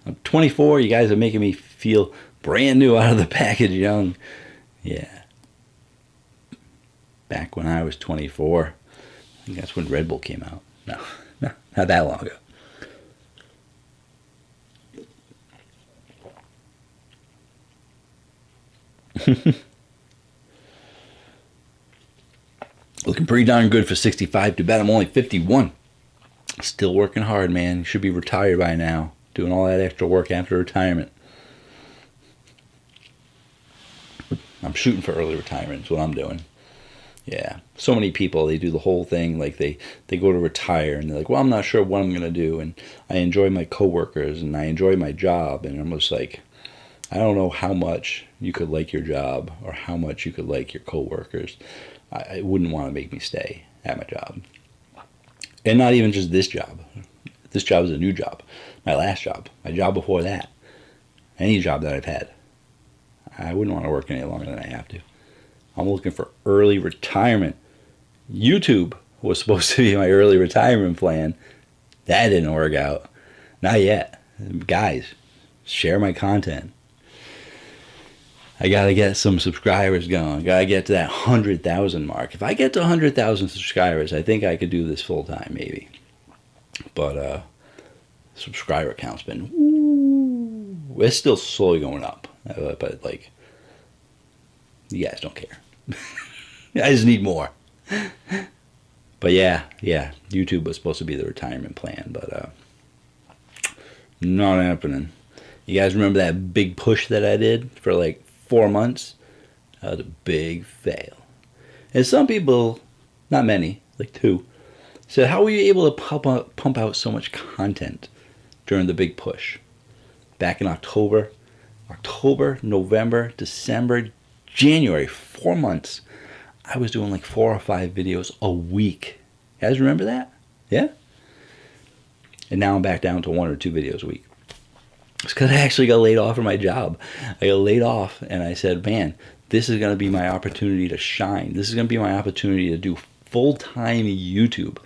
I'm 24. You guys are making me feel brand new out of the package young. Yeah. Back when I was 24. I think that's when Red Bull came out. No, not that long ago. Looking pretty darn good for 65. Too bad I'm only 51. Still working hard, man. You should be retired by now. Doing all that extra work after retirement. I'm shooting for early retirement is what I'm doing. Yeah. So many people, they do the whole thing. Like they go to retire and they're like, well, I'm not sure what I'm going to do. And I enjoy my coworkers and I enjoy my job. And I'm just like, I don't know how much you could like your job or how much you could like your coworkers. I wouldn't want to make me stay at my job. And not even just this job. This job is a new job. My last job. My job before that. Any job that I've had. I wouldn't want to work any longer than I have to. I'm looking for early retirement. YouTube was supposed to be my early retirement plan. That didn't work out. Not yet. Guys, share my content. I got to get some subscribers going. Got to get to that 100,000 mark. If I get to 100,000 subscribers, I think I could do this full time, maybe. But subscriber count's been, it's still slowly going up. But like, you guys don't care. I just need more. But yeah, YouTube was supposed to be the retirement plan, but not happening. You guys remember that big push that I did for like 4 months? That was a big fail. And some people, not many, like 2, said, how were you able to pump out so much content during the big push? Back in October, November, December, January, 4 months, I was doing like 4 or 5 videos a week. You guys remember that? Yeah? And now I'm back down to 1 or 2 videos a week. It's because I actually got laid off from my job. I got laid off and I said, man, this is going to be my opportunity to shine. This is going to be my opportunity to do full-time YouTube.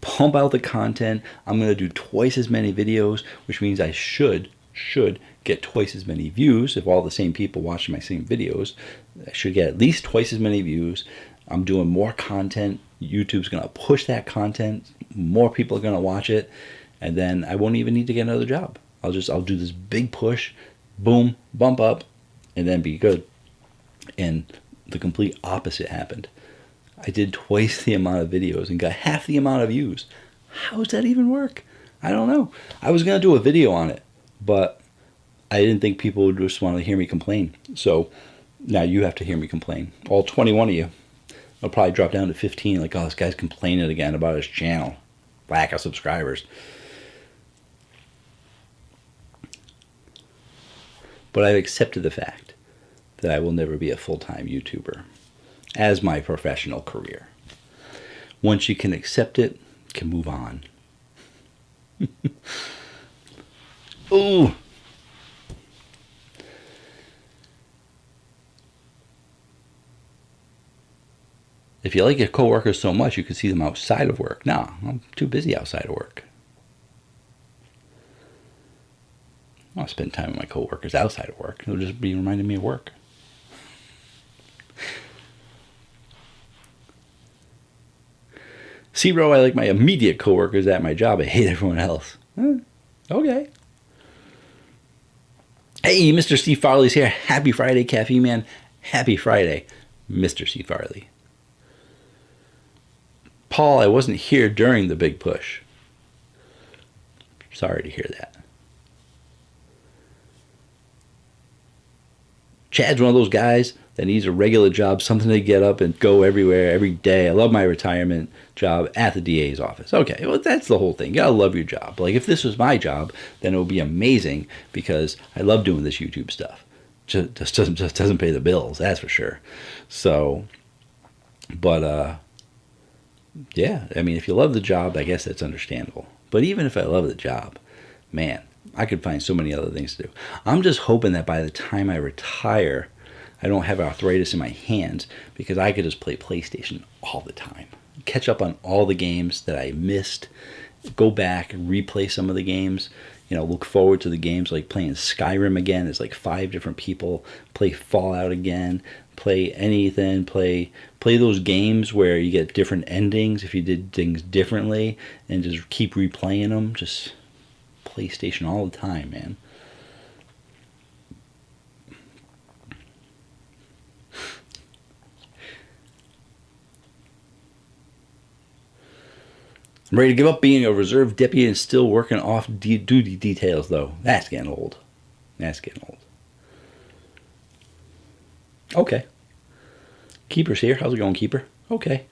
Pump out the content. I'm going to do twice as many videos, which means I should get twice as many views. If all the same people watching my same videos, I should get at least twice as many views. I'm doing more content. YouTube's going to push that content. More people are going to watch it. And then I won't even need to get another job. I'll do this big push, boom, bump up, and then be good. And the complete opposite happened. I did twice the amount of videos and got half the amount of views. How does that even work? I don't know. I was going to do a video on it, but I didn't think people would just want to hear me complain. So now you have to hear me complain. All 21 of you. I'll probably drop down to 15. Like, oh, this guy's complaining again about his channel. Lack of subscribers. But I've accepted the fact that I will never be a full-time YouTuber as my professional career. Once you can accept it, you can move on. Ooh. If you like your coworkers so much, you can see them outside of work. No, I'm too busy outside of work. I'll spend time with my coworkers outside of work. It'll just be reminding me of work. Zero, I like my immediate coworkers at my job. I hate everyone else. Okay. Hey, Mr. Steve Farley's here. Happy Friday, Caffeine Man. Happy Friday, Mr. Steve Farley. Paul, I wasn't here during the big push. Sorry to hear that. Chad's one of those guys that needs a regular job, something to get up and go everywhere every day. I love my retirement job at the DA's office. Okay, well, that's the whole thing. You gotta love your job. Like, if this was my job, then it would be amazing because I love doing this YouTube stuff. Just doesn't pay the bills, that's for sure. So, but yeah, I mean, if you love the job, I guess that's understandable. But even if I love the job, man, I could find so many other things to do. I'm just hoping that by the time I retire, I don't have arthritis in my hands, because I could just play PlayStation all the time. Catch up on all the games that I missed. Go back and replay some of the games. Look forward to the games, like playing Skyrim again. There's like 5 different people. Play Fallout again. Play anything. Play those games where you get different endings if you did things differently, and just keep replaying them. Just PlayStation all the time, man. I'm ready to give up being a reserve deputy and still working off duty details, though. That's getting old. Okay. Keeper's here. How's it going, Keeper? Okay.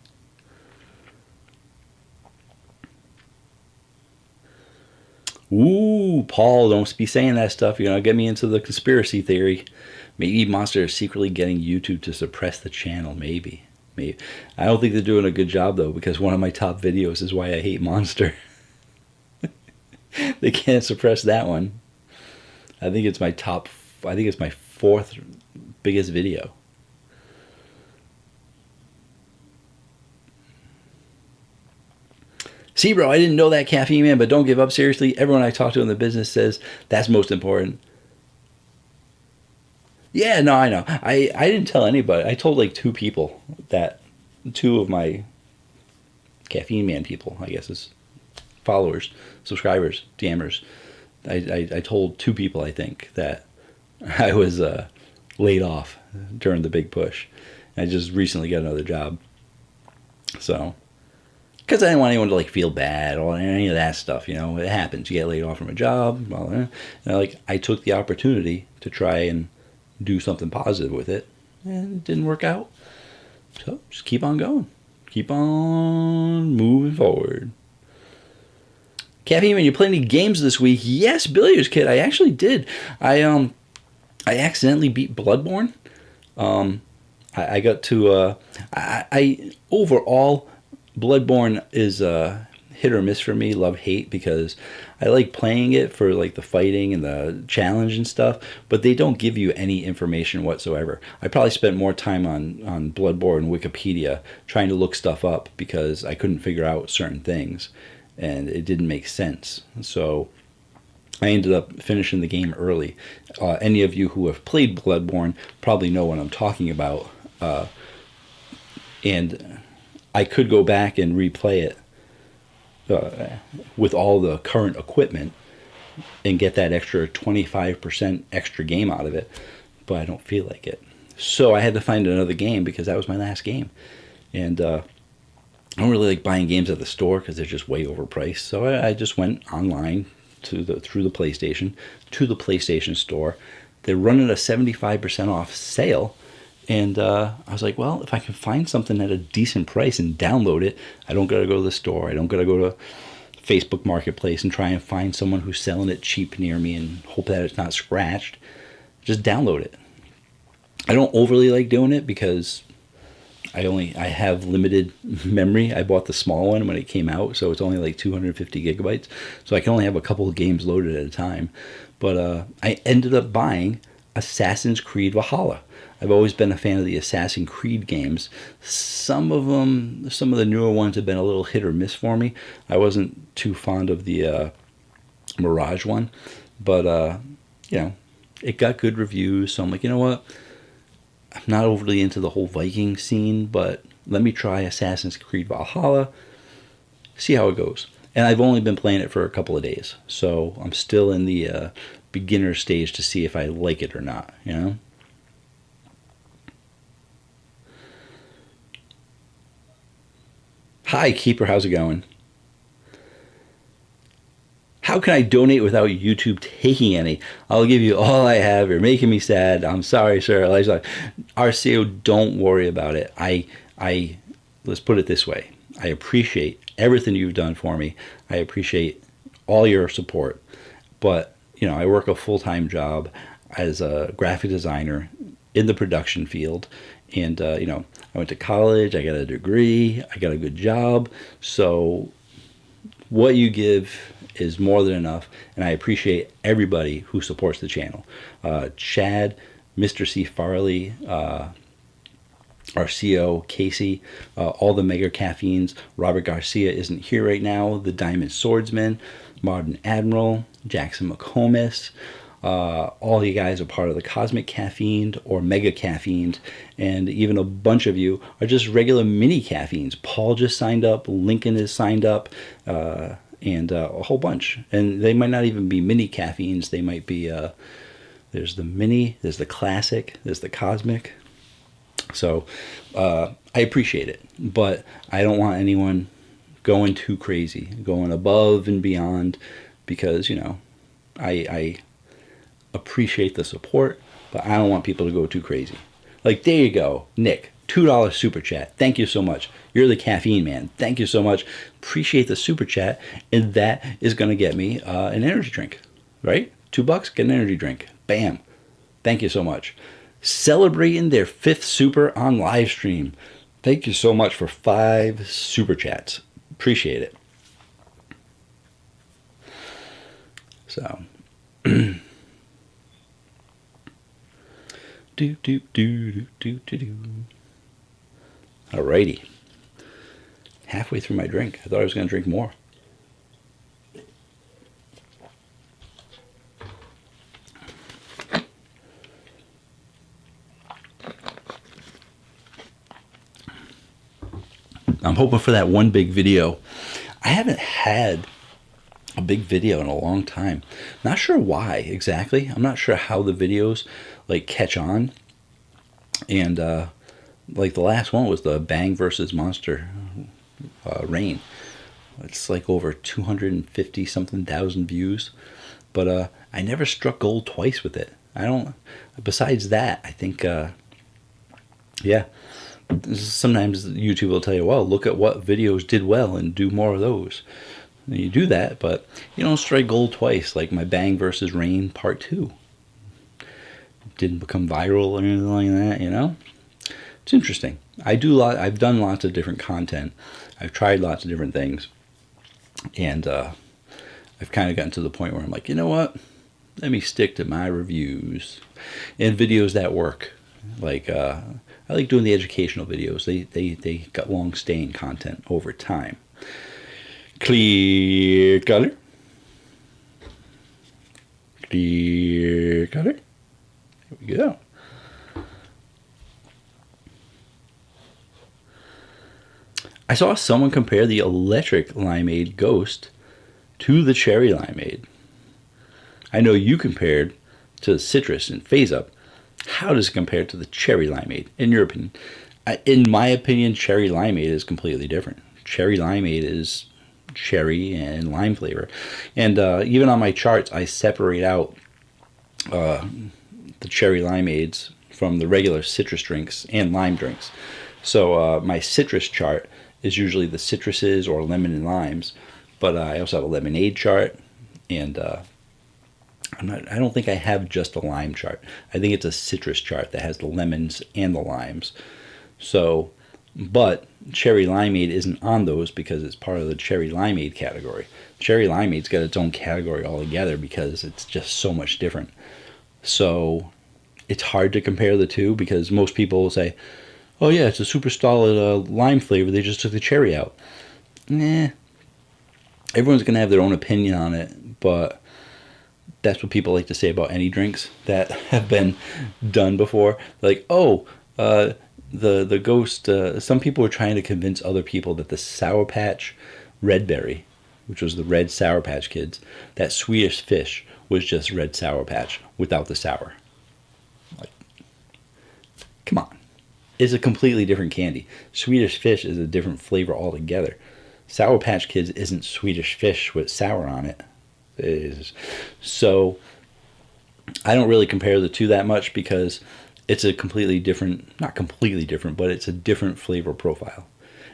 Ooh, Paul, don't be saying that stuff. You're going to get me into the conspiracy theory. Maybe Monster is secretly getting YouTube to suppress the channel. Maybe. I don't think they're doing a good job, though, because one of my top videos is why I hate Monster. They can't suppress that one. I think it's my 4th biggest video. See, bro, I didn't know that, Caffeine Man, but don't give up. Seriously, everyone I talk to in the business says that's most important. Yeah, no, I know. I didn't tell anybody. I told like 2 people, that 2 of my Caffeine Man people, I guess, is followers, subscribers, DMers. I told 2 people, I think, that I was laid off during the big push. I just recently got another job. So, because I didn't want anyone to like feel bad or any of that stuff, It happens. You get laid off from a job. Well, I took the opportunity to try and do something positive with it, and it didn't work out. So just keep on going. Keep on moving forward. Caffeine Man, you play any games this week? Yes, Billiards Kid, I actually did. I accidentally beat Bloodborne. I got to I overall, Bloodborne is hit or miss for me, love hate, because I like playing it for like the fighting and the challenge and stuff, but they don't give you any information whatsoever. I probably spent more time on Bloodborne Wikipedia trying to look stuff up because I couldn't figure out certain things and it didn't make sense. So I ended up finishing the game early. Any of you who have played Bloodborne probably know what I'm talking about. And I could go back and replay it with all the current equipment and get that extra 25% extra game out of it, but I don't feel like it. So I had to find another game because that was my last game. And I don't really like buying games at the store because they're just way overpriced. So I just went online through the PlayStation to the PlayStation store. They're running a 75% off sale. And I was like, well, if I can find something at a decent price and download it, I don't got to go to the store. I don't got to go to Facebook Marketplace and try and find someone who's selling it cheap near me and hope that it's not scratched. Just download it. I don't overly like doing it because I have limited memory. I bought the small one when it came out, so it's only like 250 gigabytes. So I can only have a couple of games loaded at a time. But I ended up buying Assassin's Creed Valhalla. I've always been a fan of the Assassin's Creed games. Some of the newer ones have been a little hit or miss for me. I wasn't too fond of the Mirage one, but it got good reviews. So I'm like, you know what? I'm not overly into the whole Viking scene, but let me try Assassin's Creed Valhalla, see how it goes. And I've only been playing it for a couple of days, so I'm still in the beginner stage to see if I like it or not, Hi, Keeper. How's it going? How can I donate without YouTube taking any? I'll give you all I have. You're making me sad. I'm sorry, sir. RCO, don't worry about it. Let's put it this way. I appreciate everything you've done for me. I appreciate all your support. But, I work a full-time job as a graphic designer in the production field. And, I went to college. I got a degree. I got a good job. So what you give is more than enough, and I appreciate everybody who supports the channel. Chad, Mr. C. Farley, our CO, Casey, all the Mega Caffeines. Robert Garcia isn't here right now. The Diamond Swordsman, Modern Admiral, Jackson McComas. All you guys are part of the Cosmic Caffeine or Mega Caffeines, and even a bunch of you are just regular mini caffeines. Paul just signed up, Lincoln is signed up, and a whole bunch. And they might not even be mini caffeines. They might be, there's the mini, there's the classic, there's the cosmic. So I appreciate it, but I don't want anyone going too crazy, going above and beyond, because, you know, I appreciate the support, but I don't want people to go too crazy. Like, there you go, Nick, $2 super chat. Thank you so much. You're the caffeine man. Thank you so much. Appreciate the super chat, and that is going to get me an energy drink, right? $2, get an energy drink. Bam. Thank you so much. Celebrating their 5th super on live stream. Thank you so much for 5 super chats. Appreciate it. So, Alrighty. Halfway through my drink. I thought I was going to drink more. I'm hoping for that one big video. I haven't had a big video in a long time. Not sure why exactly. I'm not sure how the videos like catch on. And like the last one was the Bang versus Monster Rain. It's like over 250 something thousand views. But I never struck gold twice with it. I don't. Besides that, I think yeah. Sometimes YouTube will tell you, well, look at what videos did well and do more of those. And you do that, but you don't strike gold twice, like my Bang versus Rain Part 2. Didn't become viral or anything like that, you know? It's interesting. I've done lots of different content. I've tried lots of different things. And I've kind of gotten to the point where I'm like, you know what? Let me stick to my reviews and videos that work. Like, I like doing the educational videos. They got long-staying content over time. Clear color. Clear color. Here we go. I saw someone compare the electric limeade Ghost to the cherry limeade. I know you compared to the citrus and phase up. How does it compare to the cherry limeade, in your opinion? In my opinion, cherry limeade is completely different. Cherry limeade is cherry and lime flavor. And even on my charts, I separate out the cherry limeades from the regular citrus drinks and lime drinks. So my citrus chart is usually the citruses or lemon and limes. But I also have a lemonade chart, and I don't think I have just a lime chart. I think it's a citrus chart that has the lemons and the limes. So, but cherry limeade isn't on those because it's part of the cherry limeade category. Cherry limeade's got its own category altogether because it's just so much different. So it's hard to compare the two because most people will say, oh yeah, it's a super solid lime flavor. They just took the cherry out. Nah. Everyone's going to have their own opinion on it, but that's what people like to say about any drinks that have been done before. Like, oh, the Ghost, some people were trying to convince other people that the Sour Patch Red Berry, which was the red Sour Patch Kids, that Swedish Fish was just red Sour Patch without the sour. Like, come on. It's a completely different candy. Swedish Fish is a different flavor altogether. Sour Patch Kids isn't Swedish Fish with sour on it. So I don't really compare the two that much because it's a completely different, not completely different, but it's a different flavor profile.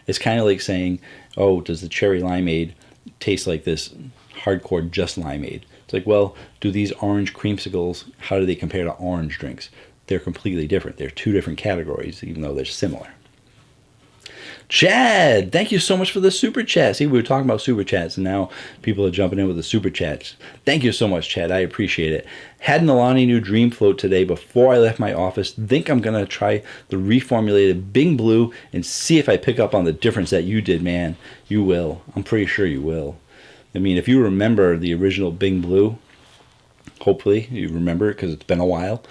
It's kind of like saying, oh, does the cherry limeade taste like this hardcore just limeade? It's like, well, do these orange creamsicles, how do they compare to orange drinks? They're completely different. They're two different categories, even though they're similar. Chad, thank you so much for the super chat. See, we were talking about super chats, and now people are jumping in with the super chats. Thank you so much, Chad. I appreciate it. Had an Alani Nu Dream Float today before I left my office. Think I'm going to try the reformulated Bing Blue and see if I pick up on the difference that you did, man. You will. I'm pretty sure you will. I mean, if you remember the original Bing Blue, hopefully you remember it because it's been a while.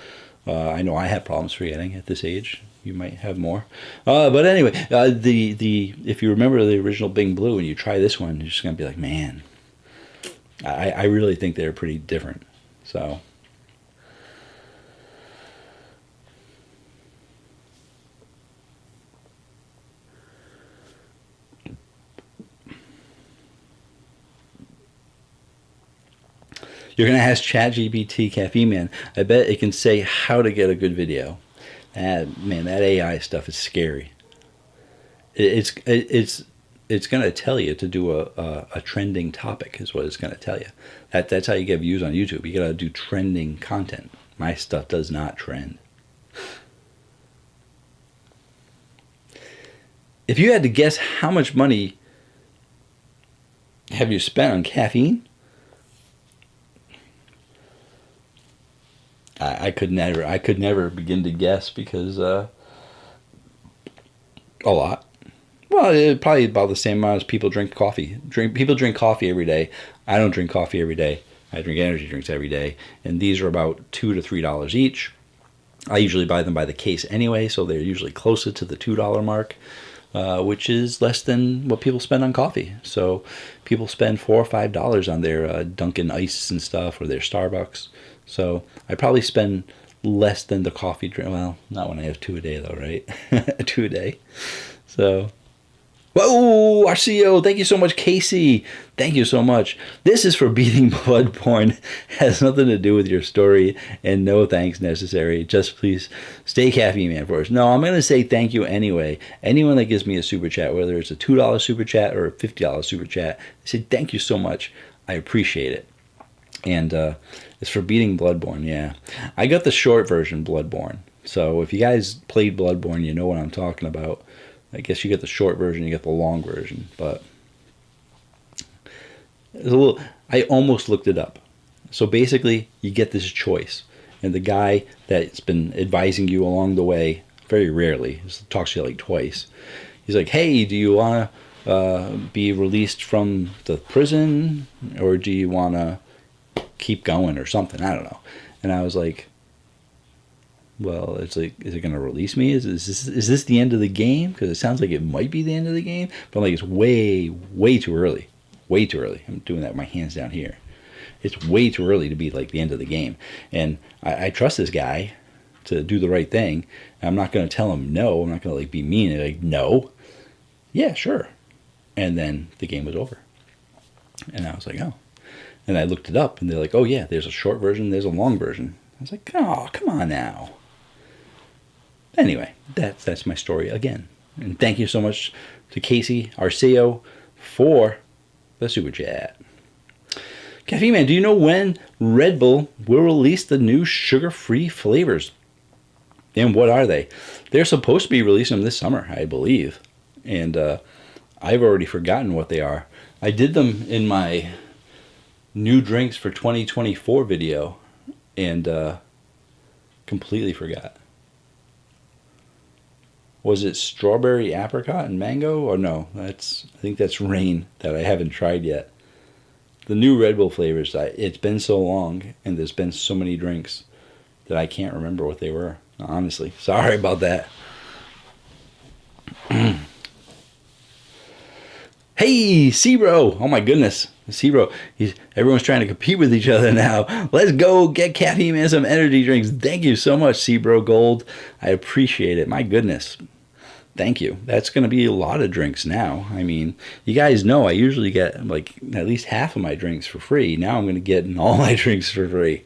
I know I have problems forgetting at this age. You might have more. But anyway, if you remember the original Bing Blue and you try this one, you're just going to be like, man, I really think they're pretty different. So you're going to ask ChatGPT Caffeine Man. I bet it can say how to get a good video. Man, that AI stuff is scary. It's going to tell you to do a trending topic is what it's going to tell you. That's how you get views on YouTube. You got to do trending content. My stuff does not trend. If you had to guess how much money have you spent on caffeine, I could never begin to guess because a lot. Well, probably about the same amount as people drink coffee. People drink coffee every day. I don't drink coffee every day. I drink energy drinks every day, and these are about $2 to $3 each. I usually buy them by the case anyway, so they're usually closer to the $2 mark, which is less than what people spend on coffee. So people spend $4 or $5 on their Dunkin' Ice and stuff, or their Starbucks. So I probably spend less than the coffee drink. Well, not when I have 2 a day though, right? 2 a day. So, whoa, RCO, thank you so much, Casey. Thank you so much. This is for beating bloodborne. Has nothing to do with your story, and no thanks necessary. Just please stay Caffeine Man for us. No, I'm going to say thank you anyway. Anyone that gives me a super chat, whether it's a $2 super chat or a $50 super chat, I say thank you so much. I appreciate it. And it's for beating Bloodborne, yeah. I got the short version, Bloodborne. So if you guys played Bloodborne, you know what I'm talking about. I guess you get the short version, you get the long version. But it's a little. I almost looked it up. So basically, you get this choice. And the guy that's been advising you along the way, very rarely, talks to you like twice. He's like, hey, do you want to be released from the prison? Or do you want to keep going or something? I don't know. And I was like, well, it's like, is it going to release me? Is this the end of the game? Because it sounds like it might be the end of the game. But I'm like, it's way too early. Way too early. I'm doing that with my hands down here. It's way too early to be like the end of the game. And I trust this guy to do the right thing. I'm not going to tell him no. I'm not going to like be mean and like, no. Yeah, sure. And then the game was over. And I was like, oh. And I looked it up, and they're like, oh, yeah, there's a short version, there's a long version. I was like, oh, come on now. Anyway, that's my story again. And thank you so much to Casey Arceo for the super chat. Caffeine Man, do you know when Red Bull will release the new sugar-free flavors? And what are they? They're supposed to be releasing them this summer, I believe. And I've already forgotten what they are. I did them in my new drinks for 2024 video and completely forgot. Was it strawberry, apricot, and mango? Or no, I think that's rain that I haven't tried yet. The new Red Bull flavors, it's been so long and there's been so many drinks that I can't remember what they were. Honestly, sorry about that. Hey, Cbro! Oh my goodness, Cbro! Everyone's trying to compete with each other now. Let's go get Caffeine Man some energy drinks. Thank you so much, Cbro Gold. I appreciate it. My goodness. Thank you. That's going to be a lot of drinks now. I mean, you guys know I usually get like at least half of my drinks for free. Now I'm going to get all my drinks for free.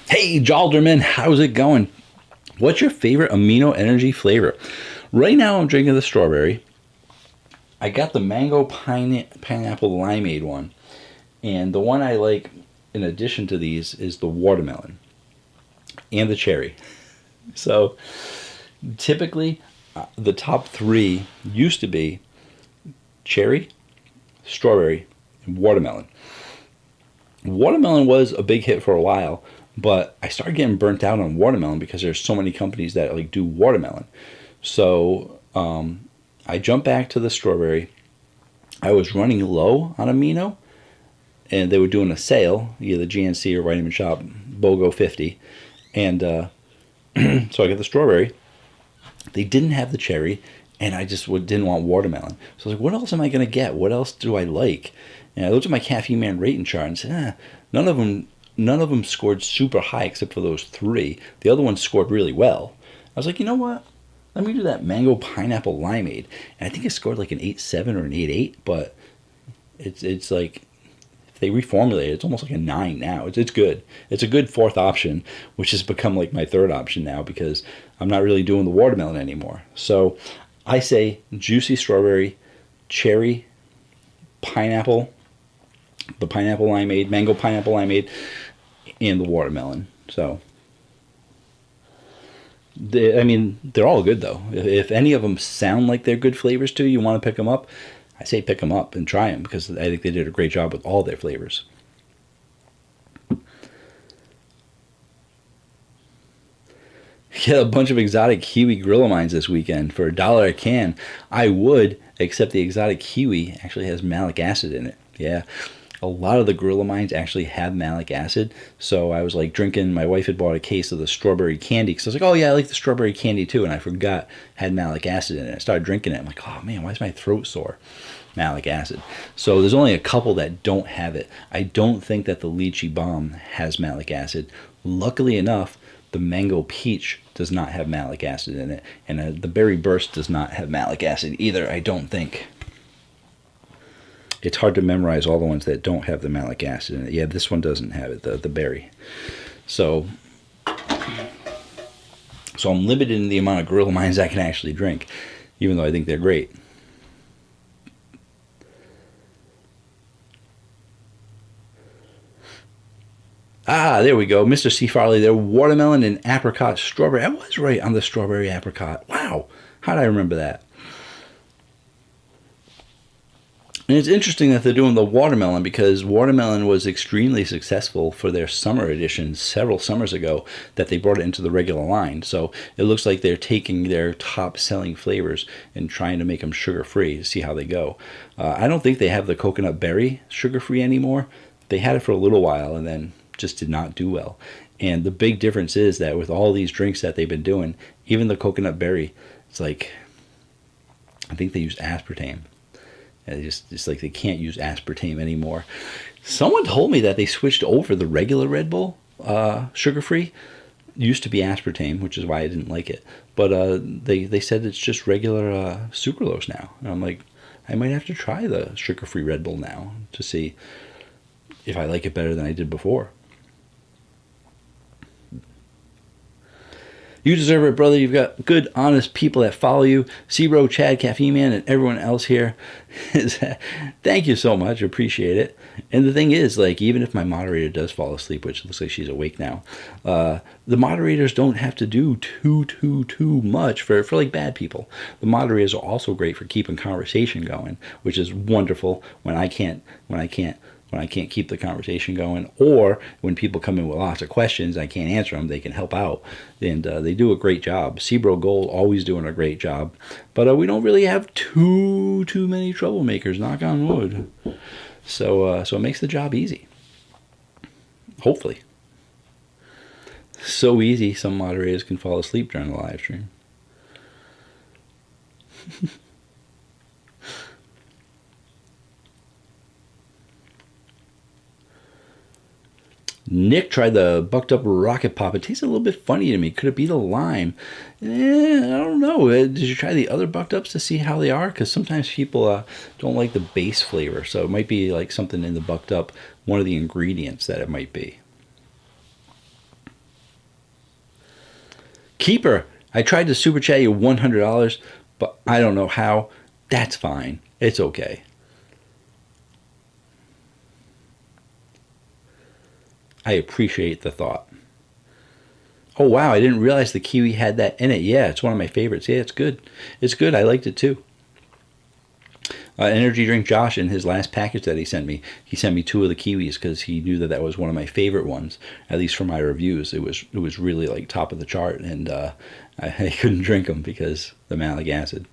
Hey, Jalderman, how's it going? What's your favorite amino energy flavor? Right now I'm drinking the strawberry. I got the mango pineapple limeade one. And the one I like in addition to these is the watermelon and the cherry. So typically, the top three used to be cherry, strawberry, and watermelon. Watermelon was a big hit for a while, but I started getting burnt out on watermelon because there's so many companies that like do watermelon. So I jumped back to the strawberry. I was running low on amino, and they were doing a sale, either GNC or Vitamin Shop, BOGO 50. And so I got the strawberry. They didn't have the cherry, and I just didn't want watermelon. So I was like, what else am I going to get? What else do I like? And I looked at my Caffeine Man rating chart and said, none of them scored super high except for those three. The other ones scored really well. I was like, you know what? Let me do that mango pineapple limeade. And I think it scored like an 8.7 or an 8.8, but it's like, if they reformulate it, it's almost like a 9 now. It's good. It's a good fourth option, which has become like my third option now because I'm not really doing the watermelon anymore. So I say juicy strawberry, cherry, pineapple, the pineapple limeade, mango pineapple limeade, and the watermelon. So, they're all good though. If any of them sound like they're good flavors to you, you want to pick them up, I say pick them up and try them because I think they did a great job with all their flavors. Get a bunch of exotic kiwi Gorilla Mines this weekend for $1 a can. I would, except the exotic kiwi actually has malic acid in it. Yeah, a lot of the Gorilla Mines actually have malic acid. So I was like drinking, my wife had bought a case of the strawberry candy because I was like, oh yeah, I like the strawberry candy too. And I forgot had malic acid in it. I started drinking it. I'm like, oh man, why is my throat sore? Malic acid. So there's only a couple that don't have it. I don't think that the lychee bomb has malic acid. Luckily enough, the mango peach does not have malic acid in it, and the berry burst does not have malic acid either, I don't think. It's hard to memorize all the ones that don't have the malic acid in it. Yeah, this one doesn't have it, the berry. So I'm limited in the amount of Gorilla Mines I can actually drink, even though I think they're great. Ah, there we go. Mr. C. Farley there. Watermelon and apricot strawberry. I was right on the strawberry apricot. Wow. How did I remember that? And it's interesting that they're doing the watermelon because watermelon was extremely successful for their summer edition several summers ago that they brought it into the regular line. So it looks like they're taking their top selling flavors and trying to make them sugar free to see how they go. I don't think they have the coconut berry sugar free anymore. They had it for a little while and then just did not do well. And the big difference is that with all these drinks that they've been doing, even the coconut berry, it's like, I think they use aspartame. It's like they can't use aspartame anymore. Someone told me that they switched over the regular Red Bull, sugar-free. Used to be aspartame, which is why I didn't like it. But they said it's just regular sucralose now. And I'm like, I might have to try the sugar-free Red Bull now to see if I like it better than I did before. You deserve it, brother. You've got good, honest people that follow you. Cbro, Chad, Caffeine Man, and everyone else here. Thank you so much. Appreciate it. And the thing is, like, even if my moderator does fall asleep, which looks like she's awake now, the moderators don't have to do too much for like bad people. The moderators are also great for keeping conversation going, which is wonderful when I can't keep the conversation going, or when people come in with lots of questions, I can't answer them, they can help out. And they do a great job. Cbro Gold always doing a great job. But we don't really have too many troublemakers, knock on wood. So it makes the job easy. Hopefully. So easy, some moderators can fall asleep during the live stream. Nick tried the bucked up rocket pop. It tasted a little bit funny to me. Could it be the lime? I don't know. Did you try the other bucked ups to see how they are? Because sometimes people don't like the base flavor. So it might be like something in the bucked up, one of the ingredients that it might be. Keeper, I tried to super chat you $100, but I don't know how. That's fine. It's okay. I appreciate the thought. Oh wow, I didn't realize the kiwi had that in it. Yeah, it's one of my favorites. Yeah, it's good. It's good. I liked it too. Energy drink Josh, in his last package that he sent me 2 of the kiwis because he knew that that was one of my favorite ones, at least for my reviews. It was really like top of the chart, and I couldn't drink them because the malic acid.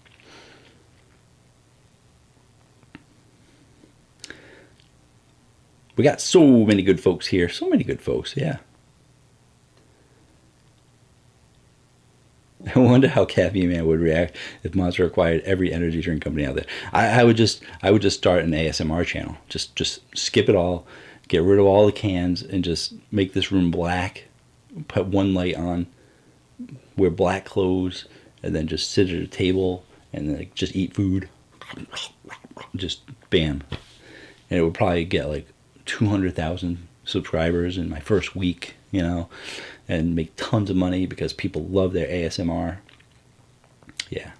We got so many good folks here. So many good folks. Yeah. I wonder how Caffeine Man would react if Monster acquired every energy drink company out there. I would just start an ASMR channel. Just skip it all, get rid of all the cans, and just make this room black. Put one light on, wear black clothes, and then just sit at a table and then like, just eat food. Just bam, and it would probably get like 200,000 subscribers in my first week. And make tons of money because people love their ASMR. Yeah.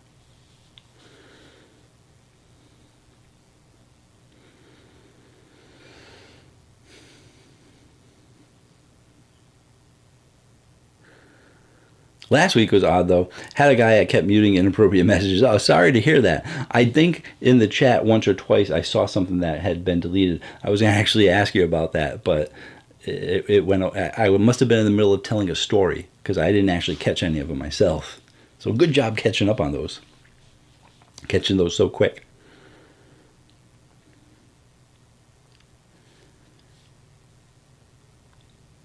Last week was odd though. Had a guy that kept muting inappropriate messages. Oh, sorry to hear that. I think in the chat once or twice I saw something that had been deleted. I was going to actually ask you about that, but it went. I must have been in the middle of telling a story because I didn't actually catch any of them myself. So good job catching up on those. Catching those so quick.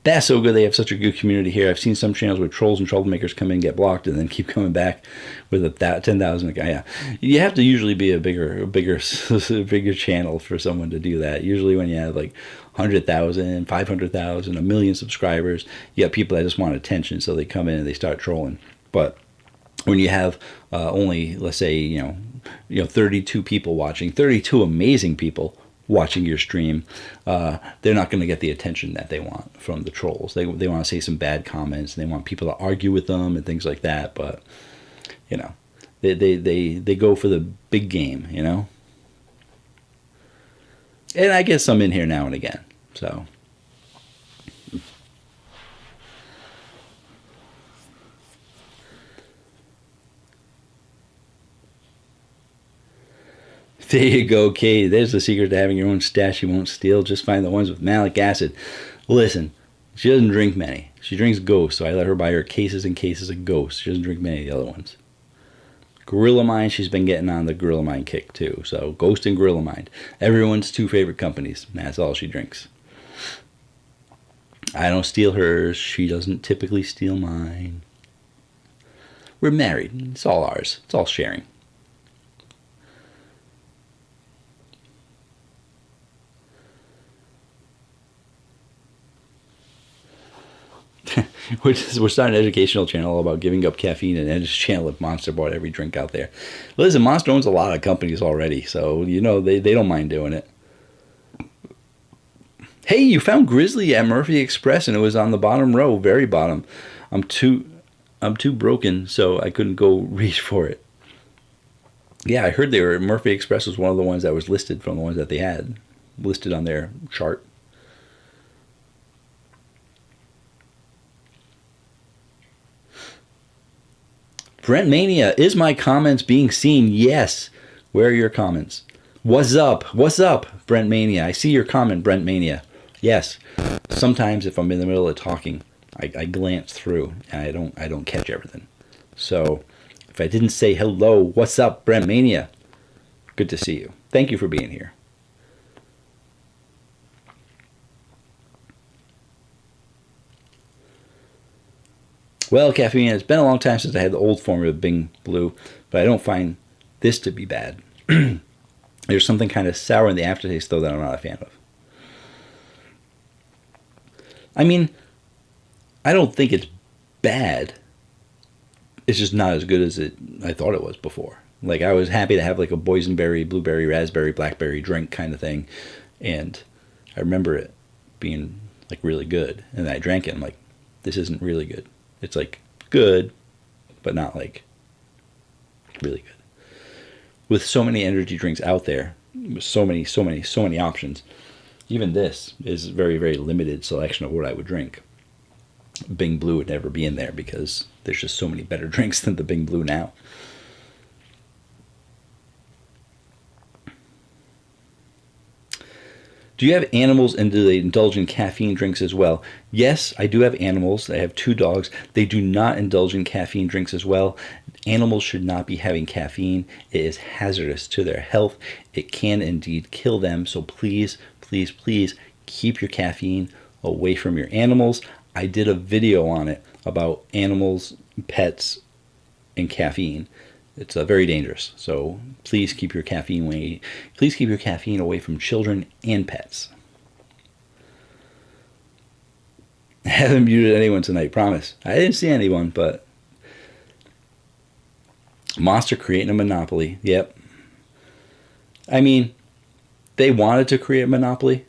That's so good. They have such a good community here. I've seen some channels where trolls and troublemakers come in and get blocked and then keep coming back with 10,000 guy. Yeah, you have to usually be a bigger channel for someone to do that. Usually when you have like 100,000, 500,000, a million subscribers, you got people that just want attention, so they come in and they start trolling. But when you have only, let's say, 32 people watching, 32 amazing people watching your stream, they're not going to get the attention that they want from the trolls. They want to say some bad comments, and they want people to argue with them and things like that. But they go for the big game, And I get some in here now and again. So there you go, Kate. There's the secret to having your own stash you won't steal. Just find the ones with malic acid. Listen, she doesn't drink many. She drinks Ghost, so I let her buy her cases and cases of Ghost. She doesn't drink many of the other ones. Gorilla Mind, she's been getting on the Gorilla Mind kick too. So Ghost and Gorilla Mind. Everyone's 2 favorite companies. That's all she drinks. I don't steal hers. She doesn't typically steal mine. We're married. It's all ours. It's all sharing. We're starting an educational channel all about giving up caffeine, and this channel if Monster bought every drink out there. Listen, Monster owns a lot of companies already, so they don't mind doing it. Hey, you found Grizzly at Murphy Express, and it was on the bottom row, very bottom. I'm too broken, so I couldn't go reach for it. Yeah, I heard Murphy Express was one of the ones that was listed from the ones that they had listed on their chart. Brent Mania, is my comments being seen? Yes. Where are your comments? What's up? What's up, Brent Mania? I see your comment, Brent Mania. Yes. Sometimes if I'm in the middle of talking, I glance through and I don't catch everything. So if I didn't say hello, what's up, Brent Mania? Good to see you. Thank you for being here. Well, caffeine, it's been a long time since I had the old formula of Bing Blue, but I don't find this to be bad. There's something kind of sour in the aftertaste, though, that I'm not a fan of. I mean, I don't think it's bad. It's just not as good as I thought it was before. Like, I was happy to have like a boysenberry, blueberry, raspberry, blackberry drink kind of thing, and I remember it being like really good, and I drank it. I'm like, this isn't really good. It's like good, but not like really good. With so many energy drinks out there, with so many options, even this is very, very limited selection of what I would drink. Bing Blue would never be in there because there's just so many better drinks than the Bing Blue now. Do you have animals and do they indulge in caffeine drinks as well? Yes, I do have animals. I have 2 dogs. They do not indulge in caffeine drinks as well. Animals should not be having caffeine. It is hazardous to their health. It can indeed kill them. So please, please, please keep your caffeine away from your animals. I did a video on it about animals, pets, and caffeine. It's very dangerous. So please keep your caffeine away. Please keep your caffeine away from children and pets. I haven't muted anyone tonight, promise. I didn't see anyone, but Monster creating a monopoly. Yep. I mean, they wanted to create a monopoly,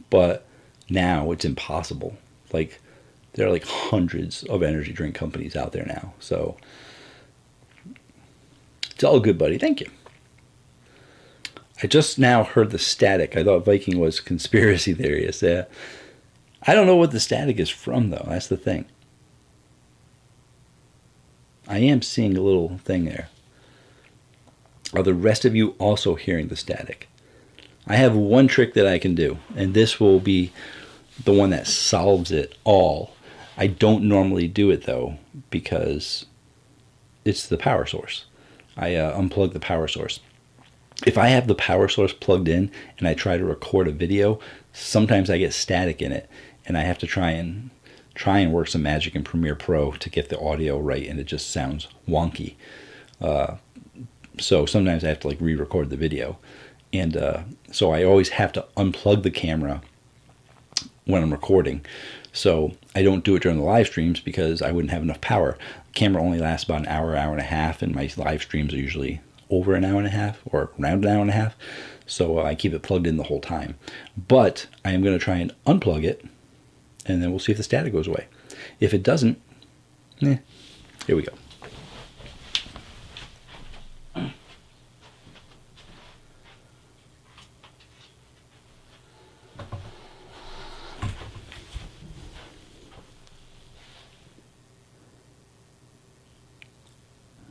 but now it's impossible. Like, there are like hundreds of energy drink companies out there now. So it's all good, buddy. Thank you. I just now heard the static. I thought Viking was conspiracy theorist. Yeah. I don't know what the static is from, though. That's the thing. I am seeing a little thing there. Are the rest of you also hearing the static? I have one trick that I can do, and this will be the one that solves it all. I don't normally do it, though, because it's the power source. I unplug the power source. If I have the power source plugged in and I try to record a video, sometimes I get static in it, and I have to try and work some magic in Premiere Pro to get the audio right, and it just sounds wonky. So sometimes I have to like re-record the video, and so I always have to unplug the camera when I'm recording. So I don't do it during the live streams because I wouldn't have enough power. The camera only lasts about an hour, hour and a half, and my live streams are usually over an hour and a half or around an hour and a half. So I keep it plugged in the whole time. But I am going to try and unplug it, and then we'll see if the static goes away. If it doesn't, here we go.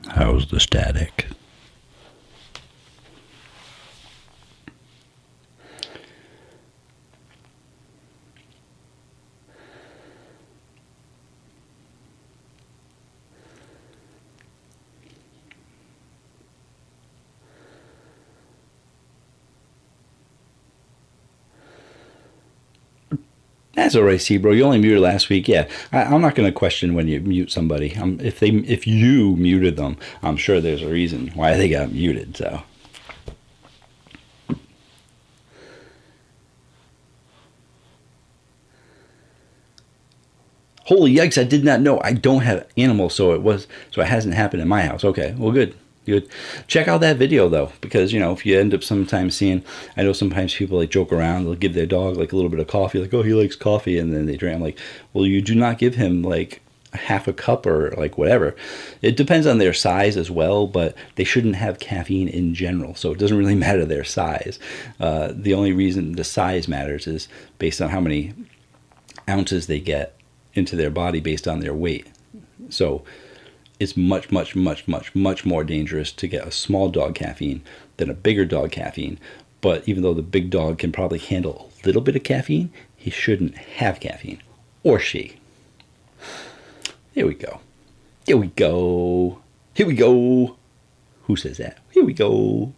How's the static? That's all right, C bro. You only muted last week. Yeah, I'm not going to question when you mute somebody. If you muted them, I'm sure there's a reason why they got muted. So. Holy yikes! I did not know. I don't have animals, so it hasn't happened in my house. Okay, well, good. Good. Check out that video though, because if you end up sometimes seeing, I know sometimes people like joke around, they'll give their dog like a little bit of coffee, like, oh, he likes coffee, and then they drink. I'm like, well, you do not give him like half a cup or like whatever. It depends on their size as well, but they shouldn't have caffeine in general, so it doesn't really matter their size. The only reason the size matters is based on how many ounces they get into their body based on their weight. So it's much, much, much, much, much more dangerous to get a small dog caffeine than a bigger dog caffeine. But even though the big dog can probably handle a little bit of caffeine, he shouldn't have caffeine. Or she. Here we go. Here we go. Here we go. Who says that? Here we go.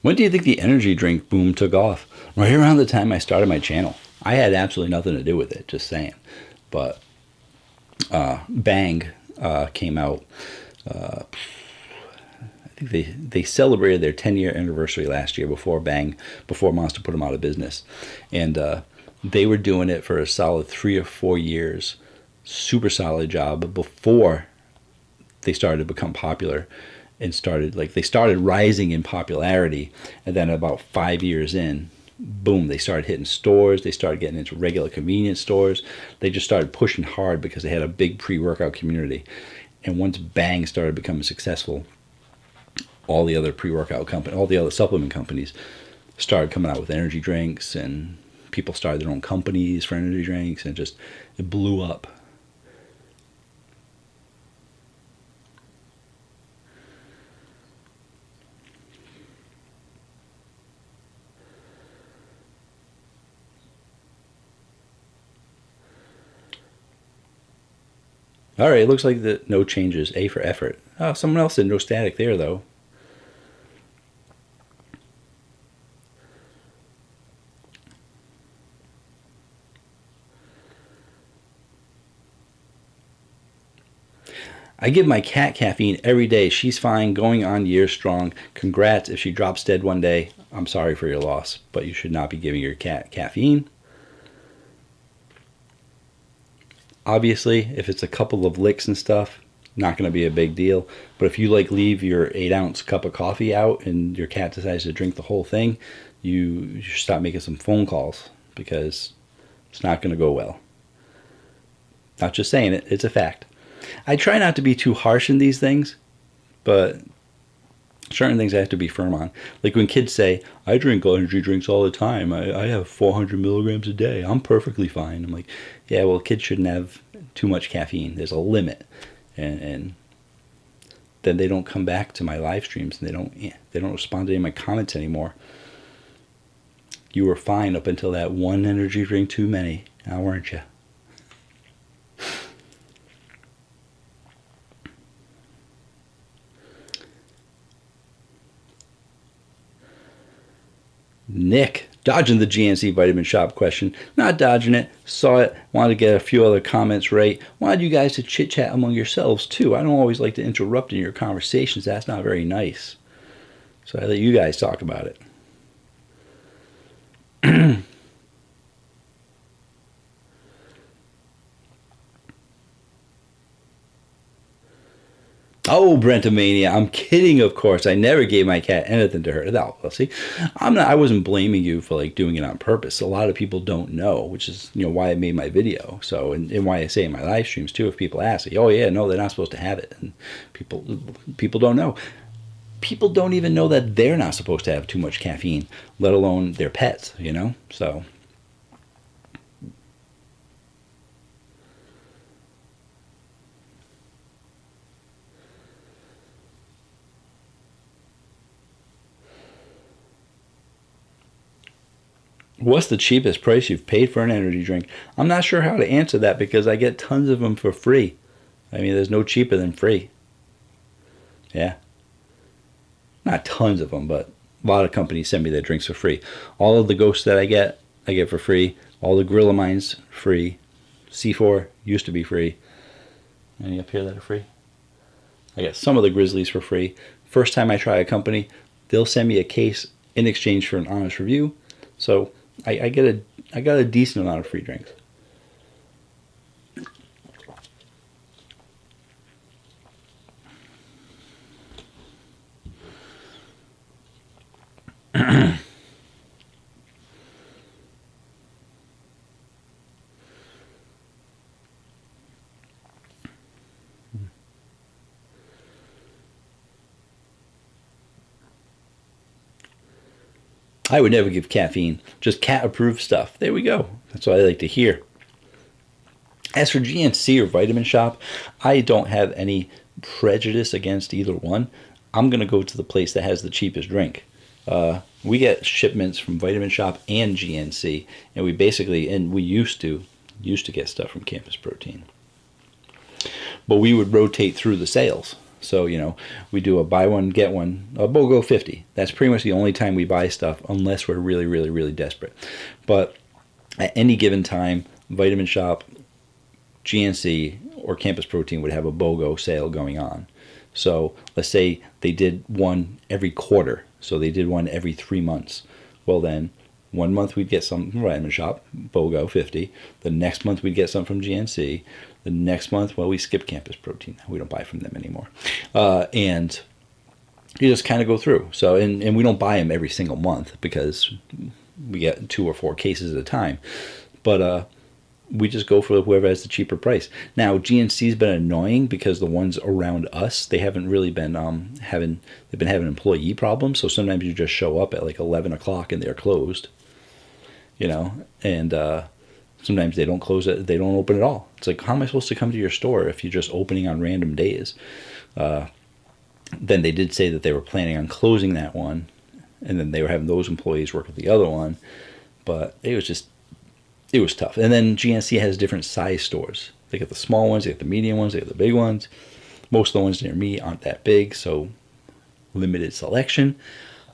When do you think the energy drink boom took off? Right around the time I started my channel. I had absolutely nothing to do with it, just saying. But Bang came out. I think they celebrated their 10-year anniversary last year before Monster put them out of business. And they were doing it for a solid 3 or 4 years. Super solid job before they started to become popular. And they started rising in popularity, and then about 5 years in, boom, they started hitting stores. They started getting into regular convenience stores. They just started pushing hard because they had a big pre-workout community. And once Bang started becoming successful, all the other pre-workout companies, all the other supplement companies started coming out with energy drinks, and people started their own companies for energy drinks, and it blew up. All right, it looks like no changes. A for effort. Oh, someone else said no static there, though. I give my cat caffeine every day. She's fine, going on years strong. Congrats. If she drops dead one day, I'm sorry for your loss, but you should not be giving your cat caffeine. Obviously, if it's a couple of licks and stuff, not going to be a big deal. But if you leave your 8-ounce cup of coffee out and your cat decides to drink the whole thing, you should stop making some phone calls, because it's not going to go well. Not just saying it, it's a fact. I try not to be too harsh in these things, but certain things I have to be firm on. Like when kids say, I drink energy drinks all the time. I have 400 milligrams a day. I'm perfectly fine. I'm like, yeah, well, kids shouldn't have too much caffeine. There's a limit. And then they don't come back to my live streams, and they don't respond to any of my comments anymore. You were fine up until that one energy drink too many, now weren't you? Nick, dodging the GNC Vitamin Shop question. Not dodging it. Saw it. Wanted to get a few other comments right. Wanted you guys to chit-chat among yourselves, too. I don't always like to interrupt in your conversations. That's not very nice. So I let you guys talk about it. Oh, Brentomania, I'm kidding, of course. I never gave my cat anything to her. No, well, see, I wasn't blaming you for doing it on purpose. A lot of people don't know, which is why I made my video. So and why I say in my live streams too, if people ask, oh yeah, no, they're not supposed to have it, and people don't know. People don't even know that they're not supposed to have too much caffeine, let alone their pets. So. What's the cheapest price you've paid for an energy drink? I'm not sure how to answer that, because I get tons of them for free. I mean, there's no cheaper than free. Yeah. Not tons of them, but a lot of companies send me their drinks for free. All of the ghosts that I get for free. All the Gorilla Mines, free. C4 used to be free. Any up here that are free? I get some of the Grizzlies for free. First time I try a company, they'll send me a case in exchange for an honest review. So I got a decent amount of free drinks. I would never give caffeine, just cat-approved stuff. There we go. That's what I like to hear. As for GNC or Vitamin Shop, I don't have any prejudice against either one. I'm going to go to the place that has the cheapest drink. We get shipments from Vitamin Shop and GNC, and we used to get stuff from Campus Protein. But we would rotate through the sales. So, we do a buy one, get one, a BOGO 50. That's pretty much the only time we buy stuff, unless we're really, really, really desperate. But at any given time, Vitamin Shop, GNC, or Campus Protein would have a BOGO sale going on. So let's say they did one every quarter. So they did one every 3 months. Well then, 1 month we'd get some from Vitamin Shop, BOGO 50. The next month we'd get some from GNC. The next month, we skip Campus Protein. We don't buy from them anymore. And you just kind of go through. So, and we don't buy them every single month, because we get 2 or 4 cases at a time. But we just go for whoever has the cheaper price. Now, GNC's been annoying because the ones around us, they haven't really been they've been having employee problems. So sometimes you just show up at like 11 o'clock and they're closed, and sometimes they don't close it, they don't open at all. It's like, how am I supposed to come to your store if you're just opening on random days? Then they did say that they were planning on closing that one, and then they were having those employees work at the other one, but it was tough. And then GNC has different size stores. They got the small ones, they got the medium ones, they got the big ones. Most of the ones near me aren't that big, so limited selection.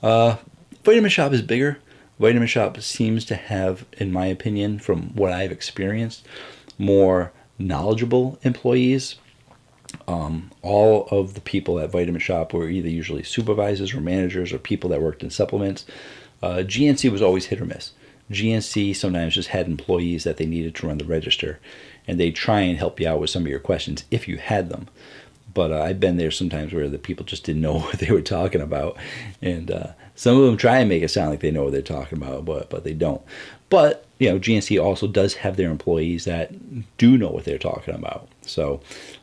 Vitamin Shop is bigger. Vitamin Shop seems to have, in my opinion, from what I've experienced, more knowledgeable employees. All of the people at Vitamin Shop were either usually supervisors or managers or people that worked in supplements. GNC was always hit or miss. GNC sometimes just had employees that they needed to run the register, and they try and help you out with some of your questions if you had them. But I've been there sometimes where the people just didn't know what they were talking about, and some of them try and make it sound like they know what they're talking about, but they don't. But GNC also does have their employees that do know what they're talking about. So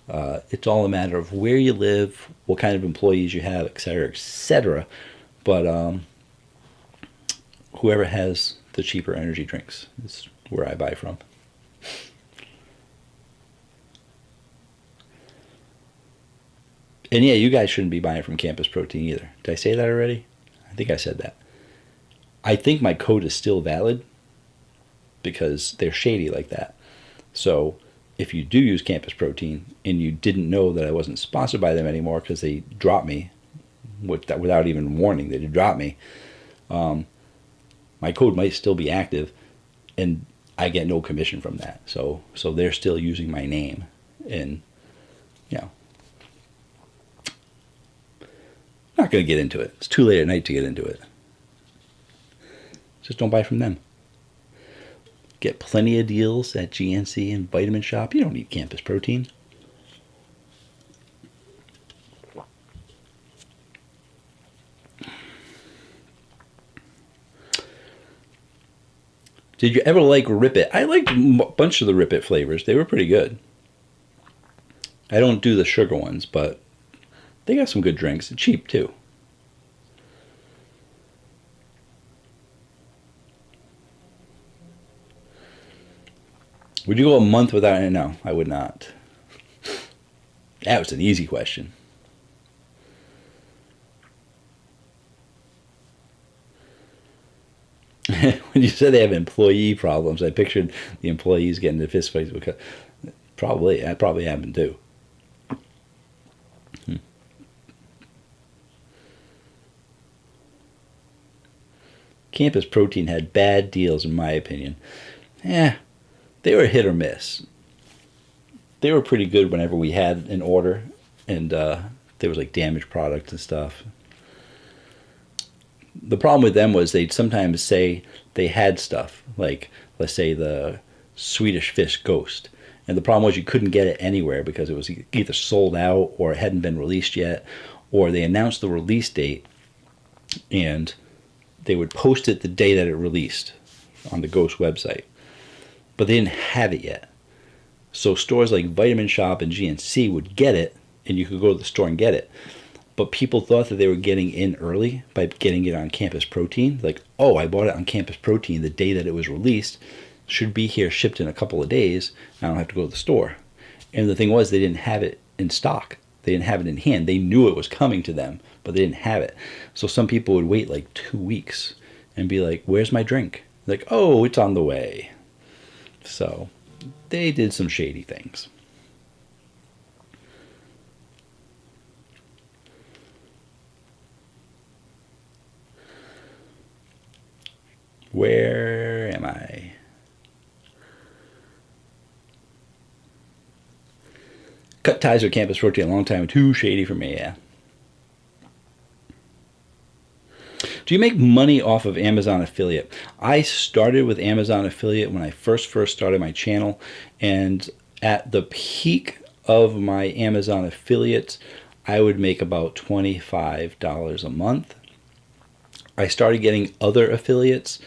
it's all a matter of where you live, what kind of employees you have, et cetera, et cetera. But whoever has the cheaper energy drinks is where I buy from. And yeah, you guys shouldn't be buying from Campus Protein either. Did I say that already? I think I said that. I think my code is still valid because they're shady like that. So if you do use Campus Protein and you didn't know that I wasn't sponsored by them anymore because they dropped me without even warning, they dropped me, my code might still be active and I get no commission from that. So they're still using my name, and I'm not going to get into it. It's too late at night to get into it. Just don't buy from them. Get plenty of deals at GNC and Vitamin Shop. You don't need Campus Protein. Did you ever like Rip It? I liked a bunch of the Rip It flavors. They were pretty good. I don't do the sugar ones, but they got some good drinks. They're cheap, too. Would you go a month without it? No, I would not. That was an easy question. When you said they have employee problems, I pictured the employees getting into fistfights because that probably happened too. Campus Protein had bad deals, in my opinion. They were hit or miss. They were pretty good whenever we had an order, and there was like damaged products and stuff. The problem with them was they'd sometimes say they had stuff, like let's say the Swedish Fish Ghost. And the problem was you couldn't get it anywhere because it was either sold out or it hadn't been released yet, or they announced the release date and they would post it the day that it released on the Ghost website. But they didn't have it yet. So stores like Vitamin Shop and GNC would get it, and you could go to the store and get it. But people thought that they were getting in early by getting it on Campus Protein. Like, oh, I bought it on Campus Protein the day that it was released. Should be here shipped in a couple of days. I don't have to go to the store. And the thing was, they didn't have it in stock. They didn't have it in hand. They knew it was coming to them, but they didn't have it. So some people would wait like 2 weeks and be like, where's my drink? Like, oh, it's on the way. So they did some shady things. Where am I? Cut ties with Campus Protein a long time. Too shady for me, yeah. Do you make money off of Amazon affiliate? I started with Amazon affiliate when I first started my channel, and at the peak of my Amazon affiliates, I would make about $25 a month. I started getting other affiliates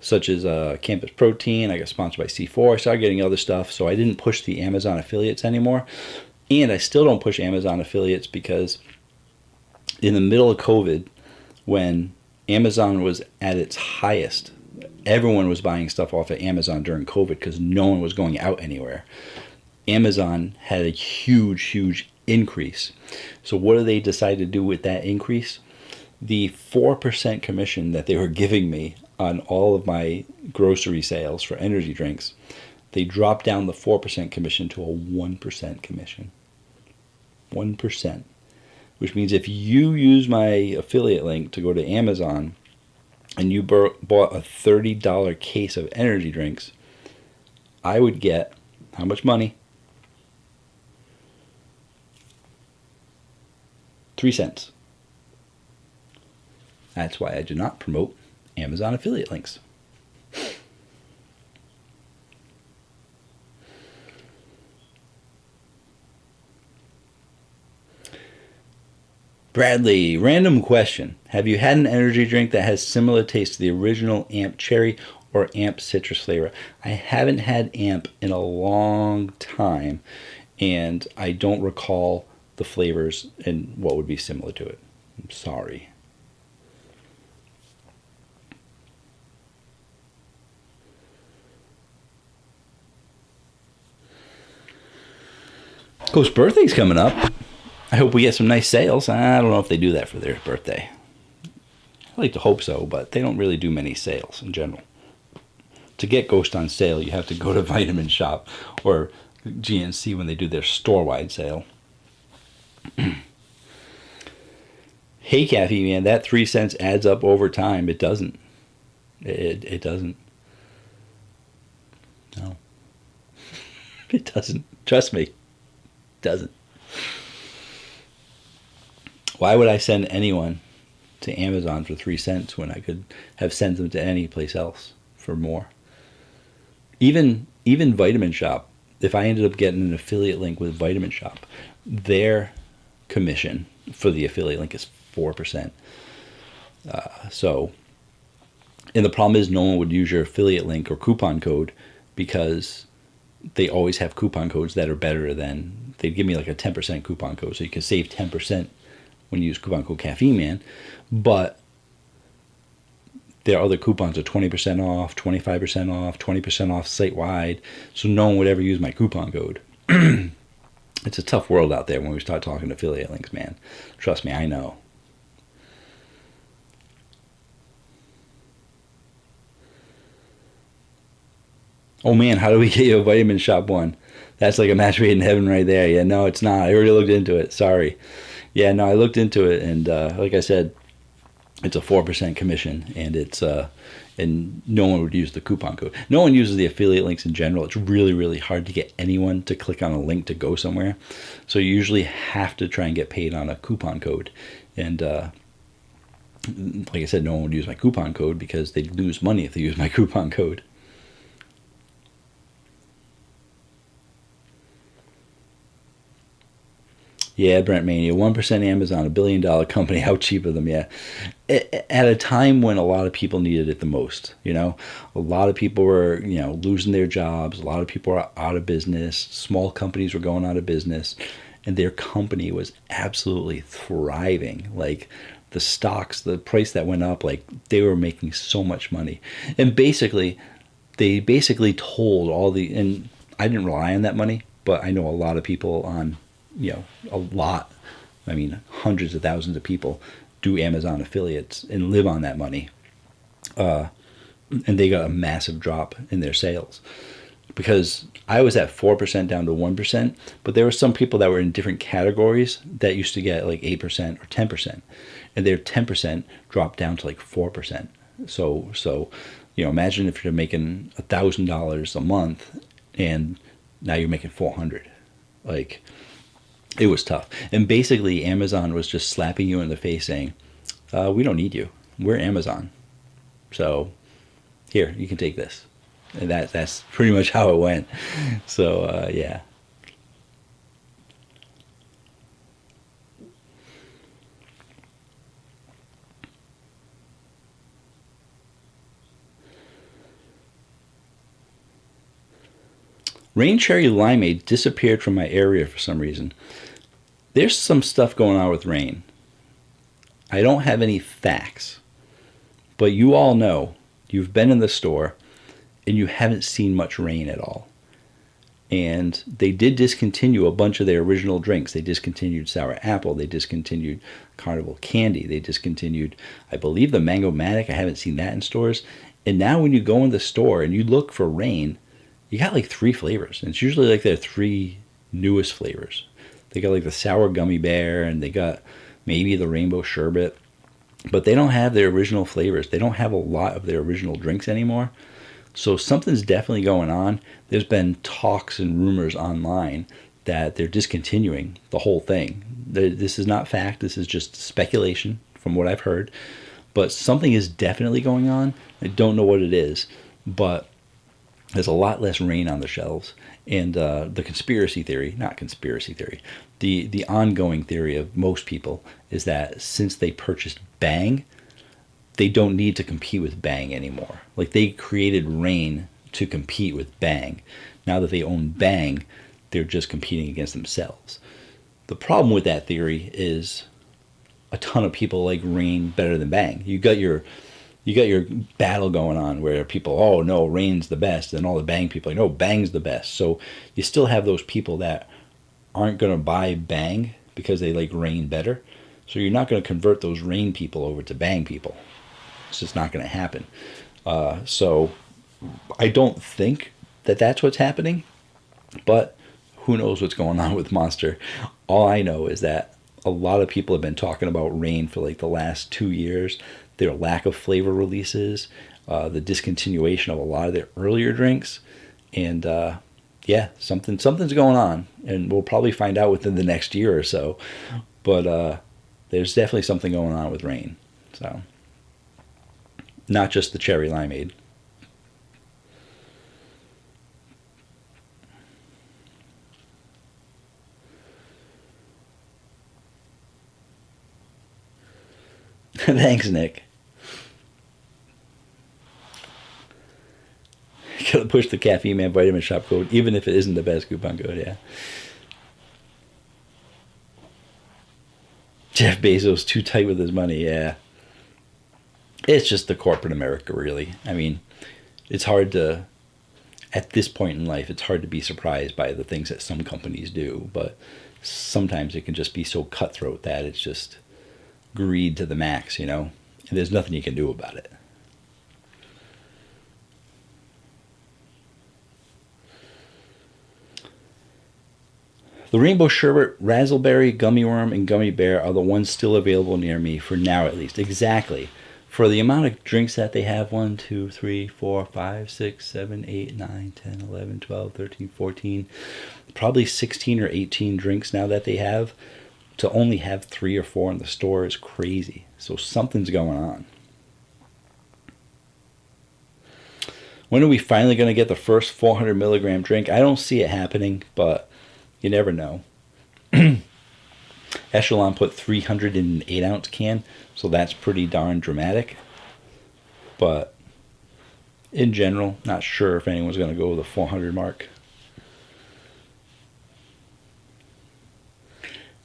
such as Campus Protein. I got sponsored by C4. I started getting other stuff, so I didn't push the Amazon affiliates anymore. And I still don't push Amazon affiliates because in the middle of COVID, when Amazon was at its highest, everyone was buying stuff off of Amazon during COVID because no one was going out anywhere. Amazon had a huge increase. So what do they decide to do with that increase? The 4% commission that they were giving me on all of my grocery sales for energy drinks, they dropped down the 4% commission to a 1% commission. 1%. Which means if you use my affiliate link to go to Amazon and you bought a $30 case of energy drinks, I would get how much money? 3 cents. That's why I do not promote Amazon affiliate links. Bradley, random question. Have you had an energy drink that has similar taste to the original Amp Cherry or Amp Citrus flavor? I haven't had Amp in a long time, and I don't recall the flavors and what would be similar to it. I'm sorry. Ghost birthday's coming up. I hope we get some nice sales. I don't know if they do that for their birthday. I like to hope so, but they don't really do many sales in general. To get Ghost on sale, you have to go to Vitamin Shop or GNC when they do their store-wide sale. Hey, Kathy, man, that 3 cents adds up over time. It doesn't. It doesn't. No. It doesn't. Trust me. It doesn't. Why would I send anyone to Amazon for 3 cents when I could have sent them to any place else for more? Even Vitamin Shop, if I ended up getting an affiliate link with Vitamin Shop, their commission for the affiliate link is 4%. And the problem is no one would use your affiliate link or coupon code because they always have coupon codes that are better than, they'd give me like a 10% coupon code, so you can save 10% when you use coupon code Caffeine Man, but their other coupons are 20% off, 25% off, 20% off site-wide, so no one would ever use my coupon code. It's a tough world out there when we start talking affiliate links, man. Trust me, I know. Oh man, how do we get you a Vitamin Shop one? That's like a match made in heaven right there. Yeah, no, it's not. I already looked into it. Sorry. Yeah, no, I looked into it, and like I said, it's a 4% commission, and and no one would use the coupon code. No one uses the affiliate links in general. It's really hard to get anyone to click on a link to go somewhere. So you usually have to try and get paid on a coupon code. And like I said, no one would use my coupon code because they'd lose money if they use my coupon code. Yeah, Brent Mania, 1% Amazon, $1 billion company. How cheap of them, yeah. At a time when a lot of people needed it the most, a lot of people were, losing their jobs. A lot of people were out of business. Small companies were going out of business, and their company was absolutely thriving. Like the stocks, the price that went up, like they were making so much money. And they basically told and I didn't rely on that money, but I know a lot of people on, a lot, I mean, hundreds of thousands of people do Amazon affiliates and live on that money. And they got a massive drop in their sales because I was at 4% down to 1%, but there were some people that were in different categories that used to get like 8% or 10%, and their 10% dropped down to like 4%. So imagine if you're making $1,000 a month and now you're making $400. Like, it was tough. And basically, Amazon was just slapping you in the face saying, we don't need you. We're Amazon. So here, you can take this. And that's pretty much how it went. So, yeah. Rain Cherry Limeade disappeared from my area for some reason. There's some stuff going on with Rain. I don't have any facts, but you all know you've been in the store and you haven't seen much Rain at all. And they did discontinue a bunch of their original drinks. They discontinued Sour Apple. They discontinued Carnival Candy. They discontinued, I believe, the Mango Matic. I haven't seen that in stores. And now when you go in the store and you look for Rain, you got like 3 flavors. And it's usually like their 3 newest flavors. They got like the Sour Gummy Bear, and they got maybe the Rainbow Sherbet. But they don't have their original flavors. They don't have a lot of their original drinks anymore. So something's definitely going on. There's been talks and rumors online that they're discontinuing the whole thing. This is not fact. This is just speculation from what I've heard. But something is definitely going on. I don't know what it is, but there's a lot less Rain on the shelves. And the conspiracy theory, not conspiracy theory, the ongoing theory of most people is that since they purchased Bang, they don't need to compete with Bang anymore. Like, they created Rain to compete with Bang. Now that they own Bang, they're just competing against themselves. The problem with that theory is a ton of people like Rain better than Bang. You got your battle going on where people, oh no, Rain's the best, and all the Bang people, no, Bang's the best. So you still have those people that aren't going to buy Bang because they like Rain better. So you're not going to convert those Rain people over to Bang people. It's just not going to happen. So I don't think that that's what's happening, but who knows what's going on with Monster. All I know is that a lot of people have been talking about Rain for like the last 2 years, their lack of flavor releases, the discontinuation of a lot of their earlier drinks, and yeah, something's going on, and we'll probably find out within the next year or so, but there's definitely something going on with Rain. So not just the cherry limeade. Thanks, Nick. Gotta push the Caffeine Man Vitamin Shop code, even if it isn't the best coupon code, yeah. Jeff Bezos too tight with his money, yeah. It's just the corporate America, really. I mean, it's hard to, at this point in life, it's hard to be surprised by the things that some companies do, but sometimes it can just be so cutthroat that it's just greed to the max, you know? And there's nothing you can do about it. The Rainbow Sherbet, Razzleberry, Gummy Worm, and Gummy Bear are the ones still available near me, for now at least. Exactly. For the amount of drinks that they have, 1, 2, 3, 4, 5, 6, 7, 8, 9, 10, 11, 12, 13, 14, probably 16 or 18 drinks now that they have, to only have 3 or 4 in the store is crazy. So something's going on. When are we finally going to get the first 400 milligram drink? I don't see it happening, but you never know. Echelon put 300 in an 8-ounce can, so that's pretty darn dramatic. But in general, not sure if anyone's going to go with the 400 mark.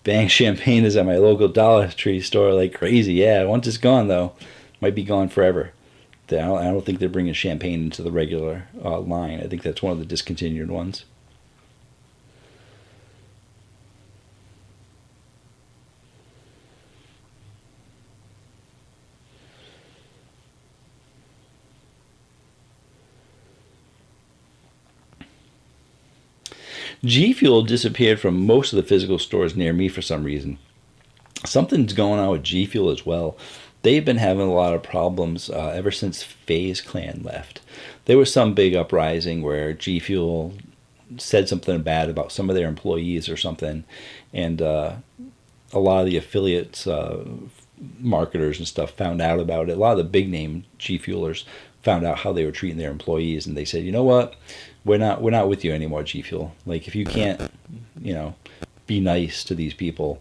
Bang Champagne is at my local Dollar Tree store like crazy. Yeah, once it's gone, though, might be gone forever. I don't think they're bringing champagne into the regular line. I think that's one of the discontinued ones. G Fuel disappeared from most of the physical stores near me for some reason. Something's going on with G Fuel as well. They've been having a lot of problems ever since FaZe Clan left. There was some big uprising where G Fuel said something bad about some of their employees or something, and a lot of the affiliates, marketers and stuff found out about it. A lot of the big name G Fuelers found out how they were treating their employees, and they said, you know what, we're not with you anymore, G Fuel. Like, if you can't, be nice to these people.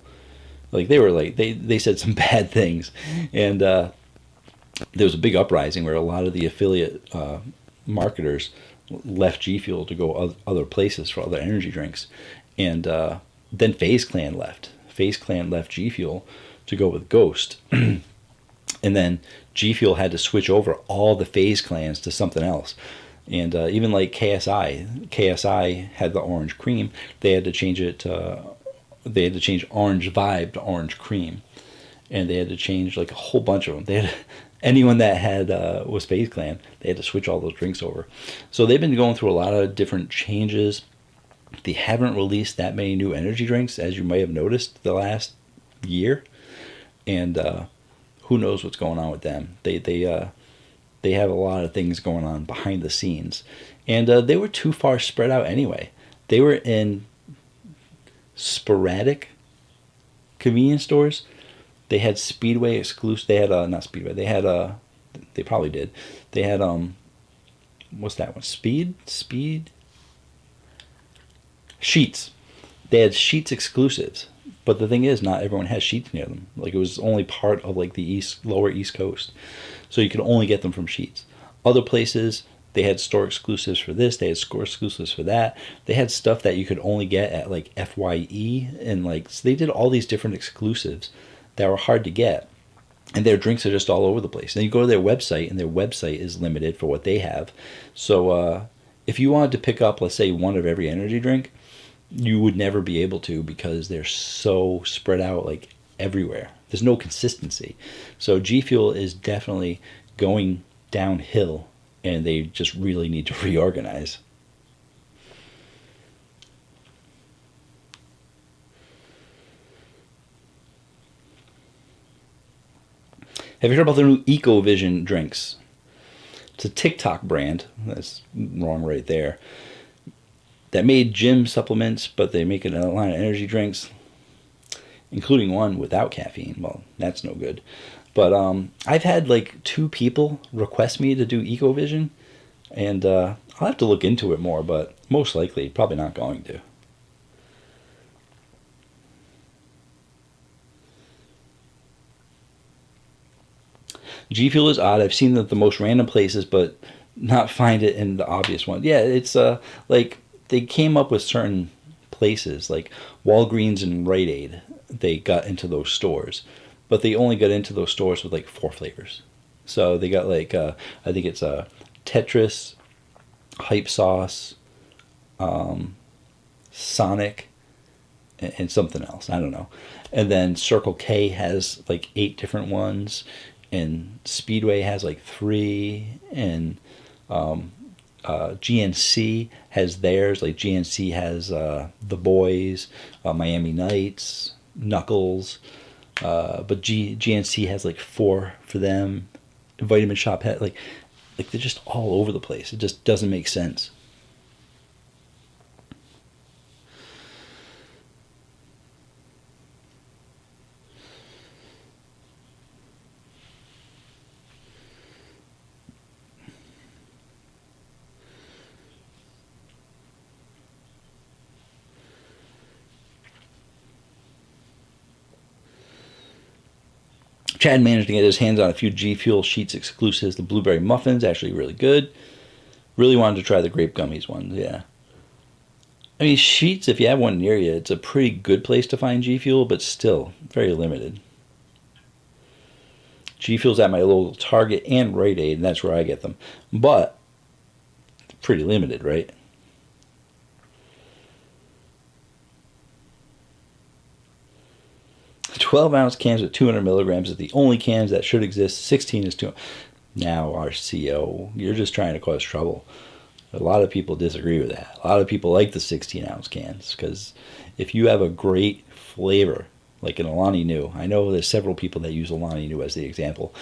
Like, they were like, they said some bad things, and there was a big uprising where a lot of the affiliate marketers left G Fuel to go other places for other energy drinks, and then FaZe Clan left. FaZe Clan left G Fuel to go with Ghost, and then G Fuel had to switch over all the FaZe Clans to something else. And even like KSI had the orange cream. They had to change it to, they had to change Orange Vibe to Orange Cream, and they had to change like a whole bunch of them. They had anyone that had was FaZe Clan, they had to switch all those drinks over. So they've been going through a lot of different changes. They haven't released that many new energy drinks, as you may have noticed, the last year, and who knows what's going on with them. They have a lot of things going on behind the scenes. And they were too far spread out anyway. They were in sporadic convenience stores. They had Speedway exclusive. They had, not Speedway. They had, they probably did. They had, what's that one? Speed? Sheets. They had Sheets exclusives. But the thing is, not everyone has Sheets near them. Like, it was only part of like the lower East Coast. So you could only get them from Sheets. Other places, they had store exclusives for this. They had store exclusives for that. They had stuff that you could only get at like FYE. And like, so they did all these different exclusives that were hard to get. And their drinks are just all over the place. And you go to their website, and their website is limited for what they have. So if you wanted to pick up, let's say, one of every energy drink, you would never be able to, because they're so spread out like everywhere. There's no consistency. So G Fuel is definitely going downhill, and they just really need to reorganize. Have you heard about the new EcoVision drinks? It's a TikTok brand. That's wrong right there. That made gym supplements, but they make it in a line of energy drinks, including one without caffeine. Well, that's no good. But I've had like 2 people request me to do EcoVision, and I'll have to look into it more, but most likely probably not going to. G Fuel is odd. I've seen it at the most random places, but not find it in the obvious one. Yeah, it's like they came up with certain places like Walgreens and Rite Aid. They got into those stores, but they only got into those stores with like 4 flavors. So they got like I think it's Tetris, Hype Sauce, Sonic, and something else. I don't know. And then Circle K has like 8 different ones, and Speedway has like 3, and GNC has theirs. Like GNC has The Boys, Miami Nights, Knuckles, but GNC has like 4 for them. Vitamin Shop had like they're just all over the place. It just doesn't make sense. Chad managed to get his hands on a few G Fuel Sheets exclusives. The blueberry muffins, actually really good. Really wanted to try the grape gummies ones, yeah. I mean, Sheets, if you have one near you, it's a pretty good place to find G Fuel, but still very limited. G Fuel's at my local Target and Rite Aid, and that's where I get them. But pretty limited, right? 12-ounce cans with 200 milligrams is the only cans that should exist. 16 is 2. Now, RCO, you're just trying to cause trouble. A lot of people disagree with that. A lot of people like the 16-ounce cans, because if you have a great flavor, like an Alani Nu, I know there's several people that use Alani Nu as the example.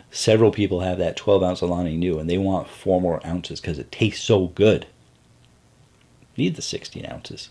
Several people have that 12-ounce Alani Nu, and they want 4 more ounces because it tastes so good. Need the 16 ounces.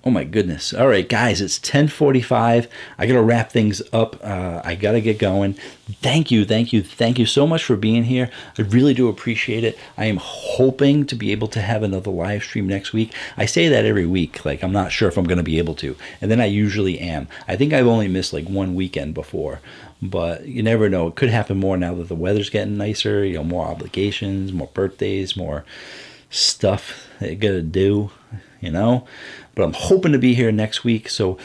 Oh my goodness. All right, guys, it's 10:45. I got to wrap things up. I got to get going. Thank you so much for being here. I really do appreciate it. I am hoping to be able to have another live stream next week. I say that every week. Like, I'm not sure if I'm going to be able to. And then I usually am. I think I've only missed like one weekend before. But you never know. It could happen more now that the weather's getting nicer. You know, more obligations, more birthdays, more stuff that you got to do, you know. But I'm hoping to be here next week. So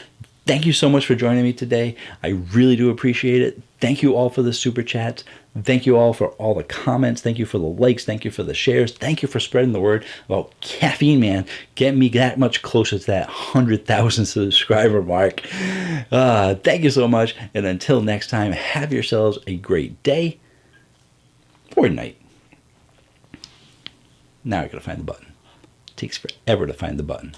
thank you so much for joining me today. I really do appreciate it. Thank you all for the super chats. Thank you all for all the comments. Thank you for the likes. Thank you for the shares. Thank you for spreading the word about Caffeine Man. Get me that much closer to that 100,000 subscriber mark. Thank you so much. And until next time, have yourselves a great day or night. Now I gotta find the button. It takes forever to find the button.